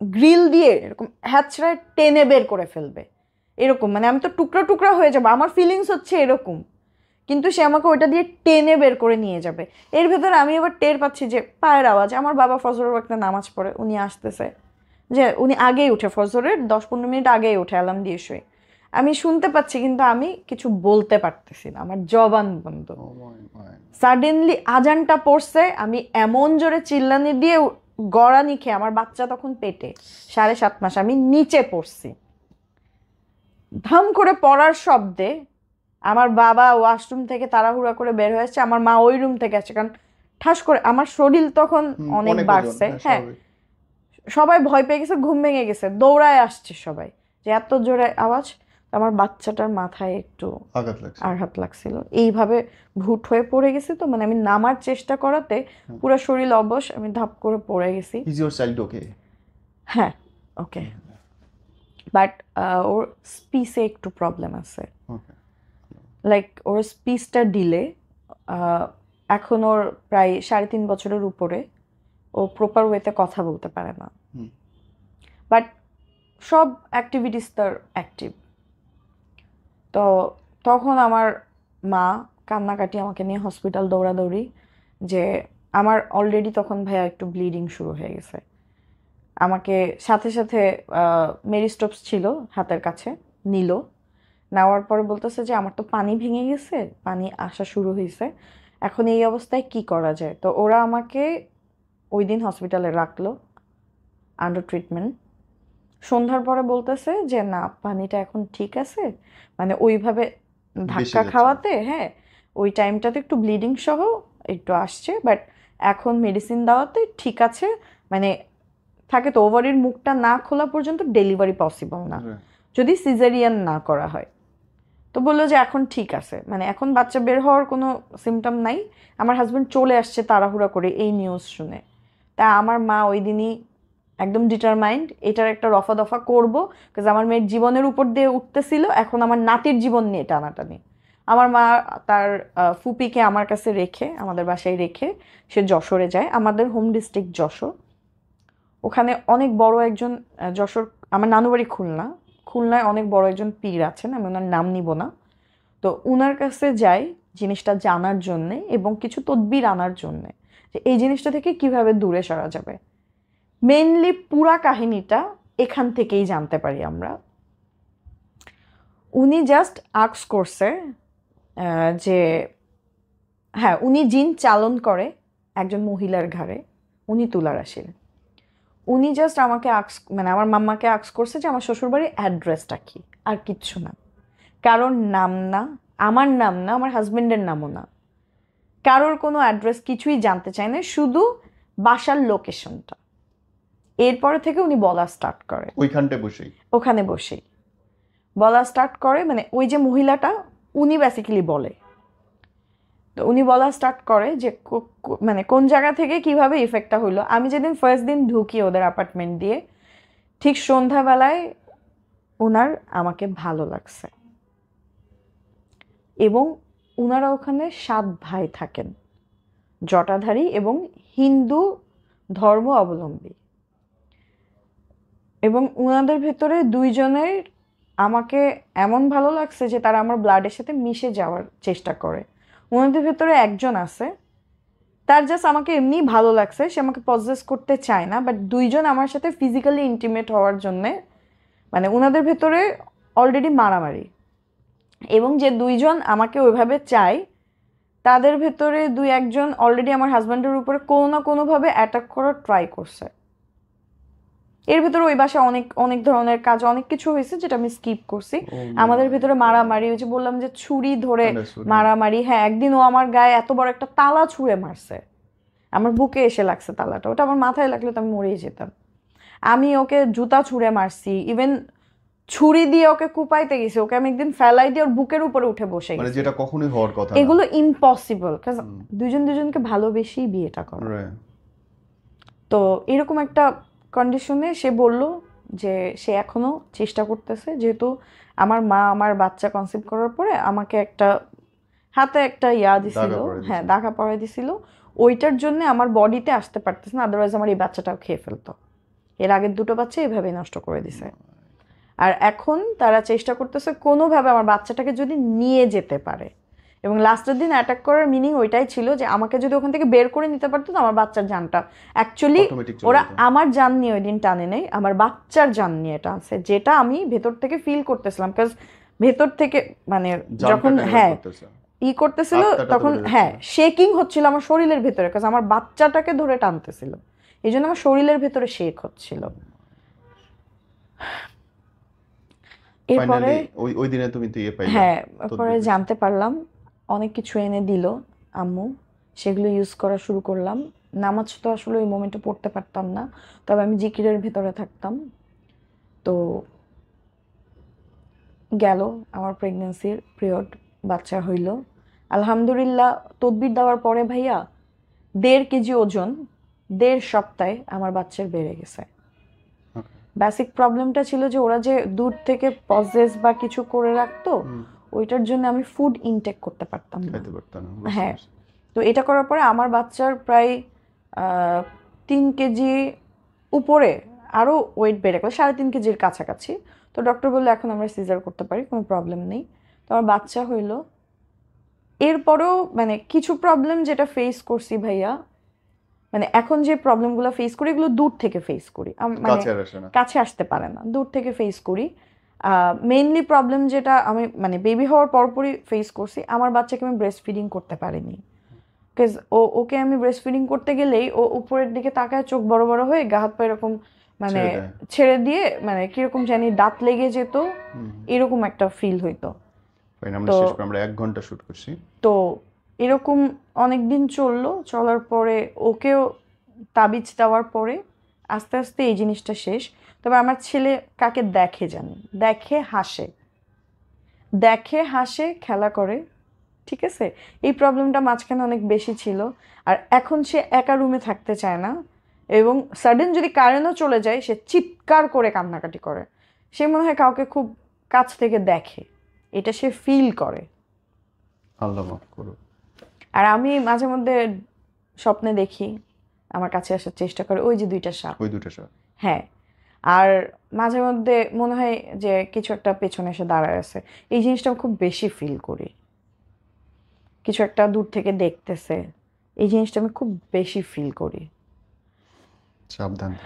গ্রিল দিয়ে এরকম হ্যাচড়ায় টেনে বের করে ফেলবে, এরকম মানে আমি তো টুকরা টুকরা হয়ে যাবো, আমার ফিলিংস হচ্ছে এরকম। কিন্তু সে আমাকে ওইটা দিয়ে টেনে বের করে নিয়ে যাবে। এর ভেতরে আমি এবার টের পাচ্ছি যে পায়ের আওয়াজ, আমার বাবা ফজরের ওয়াক্তে নামাজ পড়ে, উনি আসতেছে, যে উনি আগেই উঠে, ফজরের 10-15 মিনিট আগেই উঠে অ্যালার্ম দিয়ে শুয়ে। আমি শুনতে পাচ্ছি কিন্তু আমি কিছু বলতে পারতেছি না, আমার জবান বন্ধ। সাডেনলি আজানটা পড়ছে, আমি এমন জোরে চিল্লানি দিয়ে গড়ানি খেয়ে, আমার বাচ্চা তখন পেটে 7.5 মাস, আমি নিচে পড়ছি। ধাম করে পড়ার শব্দে আমার বাবা ওয়াশরুম থেকে তাড়াহুড়া করে বের হয়েছে, আমার মা ওই রুম থেকে আসছে, কারণ ঠাস করে আমার শরীর তখন অনেক বাড়ছে। হ্যাঁ, সবাই ভয় পেয়ে গেছে, ঘুম ভেঙে গেছে, দৌড়ায় আসছে সবাই যে এত জোরে আওয়াজ। আমার বাচ্চাটার মাথায় একটু আঘাত লাগছিল, এইভাবে ভুট হয়ে পড়ে গেছি। তো মানে আমি নামার চেষ্টা করাতে পুরো শরীর অবশ, আমি ধাপ করে পড়ে গেছি। ইজ ইওর চাইল্ড ওকে? হ্যাঁ, ওকে, বাট ওর স্পিচে একটু প্রবলেম আছে। লাইক ওর স্পিচটা ডিলে, এখন ওর প্রায় 3.5 বছরের উপরে, ও প্রপার ওয়েতে কথা বলতে পারে না, বাট সব অ্যাক্টিভিটিস তার অ্যাক্টিভ। তো তখন আমার মা কান্নাকাটি, আমাকে নিয়ে হসপিটাল দৌড়াদৌড়ি, যে আমার অলরেডি তখন ভাইয়া একটু ব্লিডিং শুরু হয়ে গেছে। আমাকে সাথে সাথে মেরিস্টোপস ছিল হাতের কাছে, নিল, নেওয়ার পরে বলতেছে যে আমার তো পানি ভেঙে গেছে, পানি আসা শুরু হয়েছে, এখন এই অবস্থায় কি করা যায়। তো ওরা আমাকে ওই দিন হসপিটালে রাখলো আন্ডার ট্রিটমেন্ট। সন্ধ্যার পরে বলতেছে যে না, পানিটা এখন ঠিক আছে, মানে ওইভাবে ধাক্কা খাওয়াতে, হ্যাঁ ওই টাইমটাতে একটু ব্লিডিং সহ একটু আসছে, বাট এখন মেডিসিন দেওয়াতে ঠিক আছে। মানে থাকে তো, ওভারির মুখটা না খোলা পর্যন্ত ডেলিভারি পসিবল না যদি সিজারিয়ান না করা হয়। তো বললো যে এখন ঠিক আছে, মানে এখন বাচ্চা বের হওয়ার কোনো সিমটম নাই। আমার হাজব্যান্ড চলে আসছে তাড়াহুড়া করে এই নিউজ শুনে। তা আমার মা ওই দিনই একদম ডিটারমাইন্ড এটার একটা রফা দফা করবো, বিকজ আমার মেয়ের জীবনের উপর দিয়ে উঠতেছিল, এখন আমার নাতির জীবন নিয়ে টানাটানি। আমার মা তার ফুপিকে আমার কাছে রেখে, আমাদের বাসায় রেখে সে যশোরে যায়। আমাদের হোম ডিস্ট্রিক্ট যশোর, ওখানে অনেক বড় একজন যশোর, আমার নানু বাড়ি খুলনায় অনেক বড় একজন পীর আছেন, আমি ওনার নাম নিব না। তো উনার কাছে যাই জিনিসটা জানার জন্যে এবং কিছু তদবির আনার জন্যে, যে এই জিনিসটা থেকে কিভাবে দূরে সরা যাবে। মেইনলি পুরা কাহিনীটা এখান থেকেই জানতে পারি আমরা। উনি জাস্ট আক্স করছে যে হ্যাঁ, উনি জিন চালন করে একজন মহিলার ঘাড়ে, উনি তুলা রাশির। উনি জাস্ট আমাকে মানে আমার মাম্মাকে আক্স করছে যে আমার শ্বশুরবাড়ির অ্যাড্রেসটা কি, আর কিচ্ছু না। কারোর নাম না, আমার নাম না, আমার হাজবেন্ডের নামও না, কারোর কোনো অ্যাড্রেস কিছুই জানতে চায় না, শুধু বাসার লোকেশনটা। এরপরে থেকে উনি বলা স্টার্ট করে, ওখানে বসেই বলা স্টার্ট করে। মানে ওই যে মহিলাটা, উনি বেসিক্যালি বলে, তো উনি বলা স্টার্ট করে যে মানে কোন জায়গা থেকে কিভাবে ইফেক্টটা হইলো। আমি যেদিন ফার্স্ট দিন ঢুকি ওদের অ্যাপার্টমেন্ট দিয়ে, ঠিক সন্ধ্যাবেলায় ওনার আমাকে ভালো লাগছে, এবং ওনারা ওখানে 7 ভাই থাকেন, জটাধারী এবং হিন্দু ধর্ম অবলম্বী, এবং ওনাদের ভেতরে 2 জনের আমাকে এমন ভালো লাগছে যে তারা আমার ব্লাডের সাথে মিশে যাওয়ার চেষ্টা করে। ওনাদের ভেতরে একজন আছে, তার জাস্ট আমাকে এমনি ভালো লাগছে, সে আমাকে পজেস করতে চায় না, বাট 2 জন আমার সাথে ফিজিক্যালি ইন্টিমেট হওয়ার জন্যে, মানে ওনাদের ভেতরে অলরেডি মারামারি, এবং যে 2 জন আমাকে ওইভাবে চায় তাদের ভেতরে 2-1 জন অলরেডি আমার হাজব্যান্ডের উপরে কোনো না কোনোভাবে অ্যাটাক করার ট্রাই করছে। এর ভেতরে ওই বাসায় অনেক অনেক ধরনের কাজ, অনেক কিছু হয়েছে যেটা আমি স্কিপ করছি। আমাদের ভেতরে মারামারি হয়েছে, বললাম যে ছুরি ধরে মারামারি। হ্যাঁ, একদিন ও আমার গায়ে এত বড় একটা তালা ছুঁড়ে মারছে, আমার বুকে এসে লাগছে তালাটা, ওটা আমার মাথায় লাগলে তো আমি মরেই যেতাম। আমি ওকে জুতা ছুঁড়ে মারছি, ইভেন ছুরি দিয়ে ওকে কুপাইতে গেছি, ওকে আমি একদিন ফেলাই দিয়ে ওর বুকের উপরে উঠে বসে গেছি, যেটা কখনোই হওয়ার কথা না। এগুলো ইম্পসিবল, কারণ 2 জন 2 জনকে ভালোবেসেই বিয়েটা করে। তো এরকম একটা কন্ডিশনে সে বলল যে সে এখনো চেষ্টা করতেছে, যেহেতু আমার মা আমার বাচ্চা কনসিভ করার পরে আমাকে একটা হাতে একটা দিছিল, হ্যাঁ দাগা পরাই দিছিল, ওইটার জন্য আমার বডিতে আসতে পারতেছে না, আদারওয়াইজ আমার এই বাচ্চাটাও খেয়ে ফেলতো। এর আগের 2টো বাচ্চা এভাবেই নষ্ট করে দিছে। আর এখন তারা চেষ্টা করতেছে কোনোভাবে আমার বাচ্চাটাকে যদি নিয়ে যেতে পারে, এবং লাস্টের দিন অ্যাটাক করার মিনিং ওইটাই ছিল যে আমাকে যদি ওখান থেকে বের করে নিতে পারতো তো আমার বাচ্চার জানটা, অ্যাকচুয়ালি ওরা আমার জান নিয়ে ওই দিন টানে নেই, আমার বাচ্চার জান নিয়ে টানছে, যেটা আমি ভেতর থেকে ফিল করতেছিলাম। বিকজ ভেতর থেকে মানে যখন জানটাকে হ্যাঁ করতেছে। করতেছিল আত্মাটা তখন ধরে হ্যাঁ যাচ্ছিল। শেকিং হচ্ছিল আমার শরীরের ভেতরে, কারণ আমার বাচ্চাটাকে ধরে টানতেছিল, এই জন্য আমার শরীরের ভেতরে শেক হচ্ছিল। এরপরে ফাইনালি ওই ওই দিনে তুমি তো পাইলা হ্যাঁ পরে তদবির হয়েছে। জানতে পারলাম, অনেক কিছু এনে দিল আম্মু, সেগুলো ইউজ করা শুরু করলাম। নামাজ তো আসলে ওই মোমেন্টে পড়তে পারতাম না, তবে আমি জিকিরের ভেতরে থাকতাম। তো গেল আমার প্রেগনেন্সির পিরিয়ড, বাচ্চা হইল আলহামদুলিল্লাহ। তদবির দেওয়ার পরে ভাইয়া 1.5 কেজি ওজন 1.5 সপ্তাহে আমার বাচ্চার বেড়ে গেছে। বেসিক প্রবলেমটা ছিল যে ওরা যে দূর থেকে পজেস বা কিছু করে রাখতো, ওইটার জন্য আমি ফুড ইনটেক করতে পারতাম না। খাইতে পারতাম না, বুঝতে হ্যাঁ, পারছি। তো এটা করার পরে আমার বাচ্চার প্রায় 3 কেজি উপরে আরও ওয়েট বেড়ে গেল, 3.5 কেজির কাছাকাছি। তো ডক্টর বললো এখন আমরা সিজার করতে পারি, কোনো প্রবলেম নেই। তো আমার বাচ্চা হইলো। এরপরেও মানে কিছু প্রবলেম যেটা ফেস করছি ভাইয়া, মানে এখন যে প্রবলেমগুলো ফেস করি এগুলো দূর থেকে ফেস করি, মানে কাছে আর আসে না। কাছে আসতে পারে না, দূর থেকে ফেস করি। মেইনলি প্রবলেম যেটা আমি মানে বেবি হওয়ার পরপরই ফেস করছি, আমার বাচ্চাকে আমি ব্রেস্ট ফিডিং করতে পারিনি। বিকজ ওকে আমি ব্রেস্ট ফিডিং করতে গেলেই ও উপরের দিকে তাকায়, চোখ বড় বড় হয়ে গা হাত পা এরকম মানে ছেড়ে দেয়। ছেড়ে দিয়ে মানে কিরকম জানি দাঁত লেগে যেত, এরকম একটা ফিল হইতো। ফাইন, আমরা তো শেষ করে আমরা 1 ঘন্টা শুট করছি। তো এরকম অনেক দিন চললো, চলার পরে ওকেও তাবিজ দেওয়ার পরে আস্তে আস্তে এই জিনিসটা শেষ। তবে আমার ছেলে কাকে দেখে জানি, দেখে হাসে, দেখে হাসে খেলা করে, ঠিক আছে। এই প্রবলেমটা মাঝখানে অনেক বেশি ছিল। আর এখন সে একা রুমে থাকতে চায় না, এবং সাডেন যদি কারেন্টও চলে যায় সে চিৎকার করে কান্নাকাটি করে, সে মনে হয় কাউকে খুব কাছ থেকে দেখে, এটা সে ফিল করে। আল্লাহ মাফ করো। আর আমি মাঝে মধ্যে স্বপ্নে দেখি আমার কাছে আসার চেষ্টা করে ওই যে 2টা সাপ। ওই দুটো শট। হ্যাঁ, আর মাঝে মধ্যে মনে হয় যে কিছু একটা পেছনে এসে দাঁড়ায় আছে, এই জিনিসটা আমি খুব বেশি ফিল করি, কিছু একটা দূর থেকে দেখতেছে, এই জিনিসটা আমি খুব বেশি ফিল করি। সাবধান থাকো।